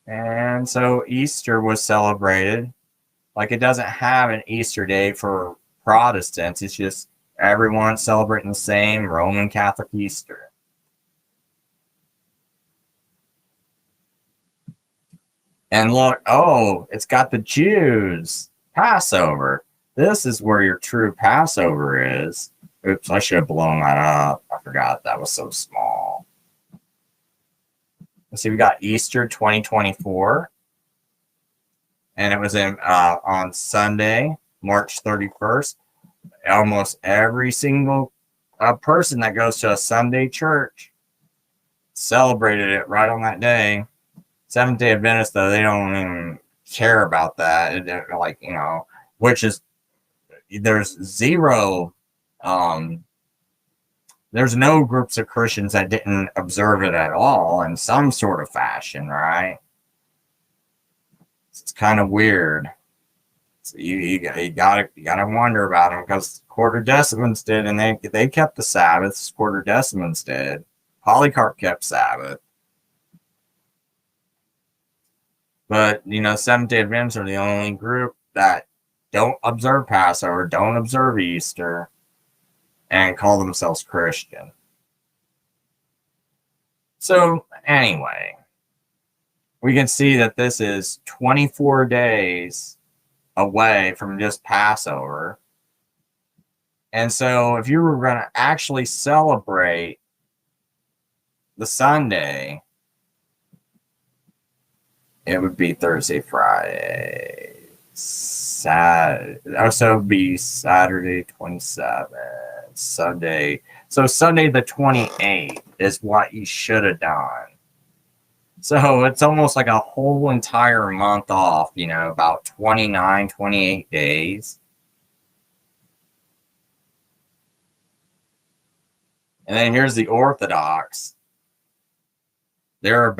And so Easter was celebrated. Like, it doesn't have an Easter day for Protestants. It's just everyone celebrating the same Roman Catholic Easter. And look, oh, it's got the Jews Passover. This is where your true Passover is. Oops, I should have blown that up. I forgot that was so small. Let's see, we got Easter 2024. And it was on Sunday, March 31st. Almost every single person that goes to a Sunday church celebrated it right on that day. Seventh-day Adventists, though, they don't even care about that. Like, you know, which is, there's zero, there's no groups of Christians that didn't observe it at all in some sort of fashion, right? It's kind of weird. So you gotta wonder about them, because Quarter-decimans did, and they kept the Sabbaths. Quarter-decimans did. Polycarp kept Sabbath. But, you know, Seventh-day Adventists are the only group that don't observe Passover, don't observe Easter, and call themselves Christian. So, anyway, we can see that this is 24 days away from just Passover. And so, if you were going to actually celebrate the Sunday, it would be Thursday, Friday, Saturday. So it would be Saturday 27th, Sunday. So Sunday the 28th is what you should have done. So it's almost like a whole entire month off, you know, about 29, 28 days. And then here's the Orthodox. They're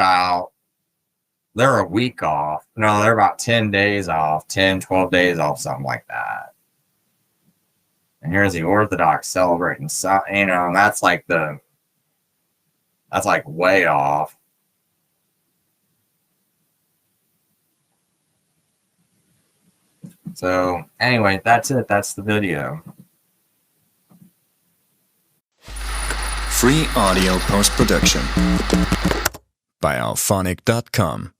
a week off. No, they're about 10 days off, 10, 12 days off, something like that. And here's the Orthodox celebrating, you know, and that's like way off. So anyway, that's it. That's the video. Free audio post-production by alphonic.com.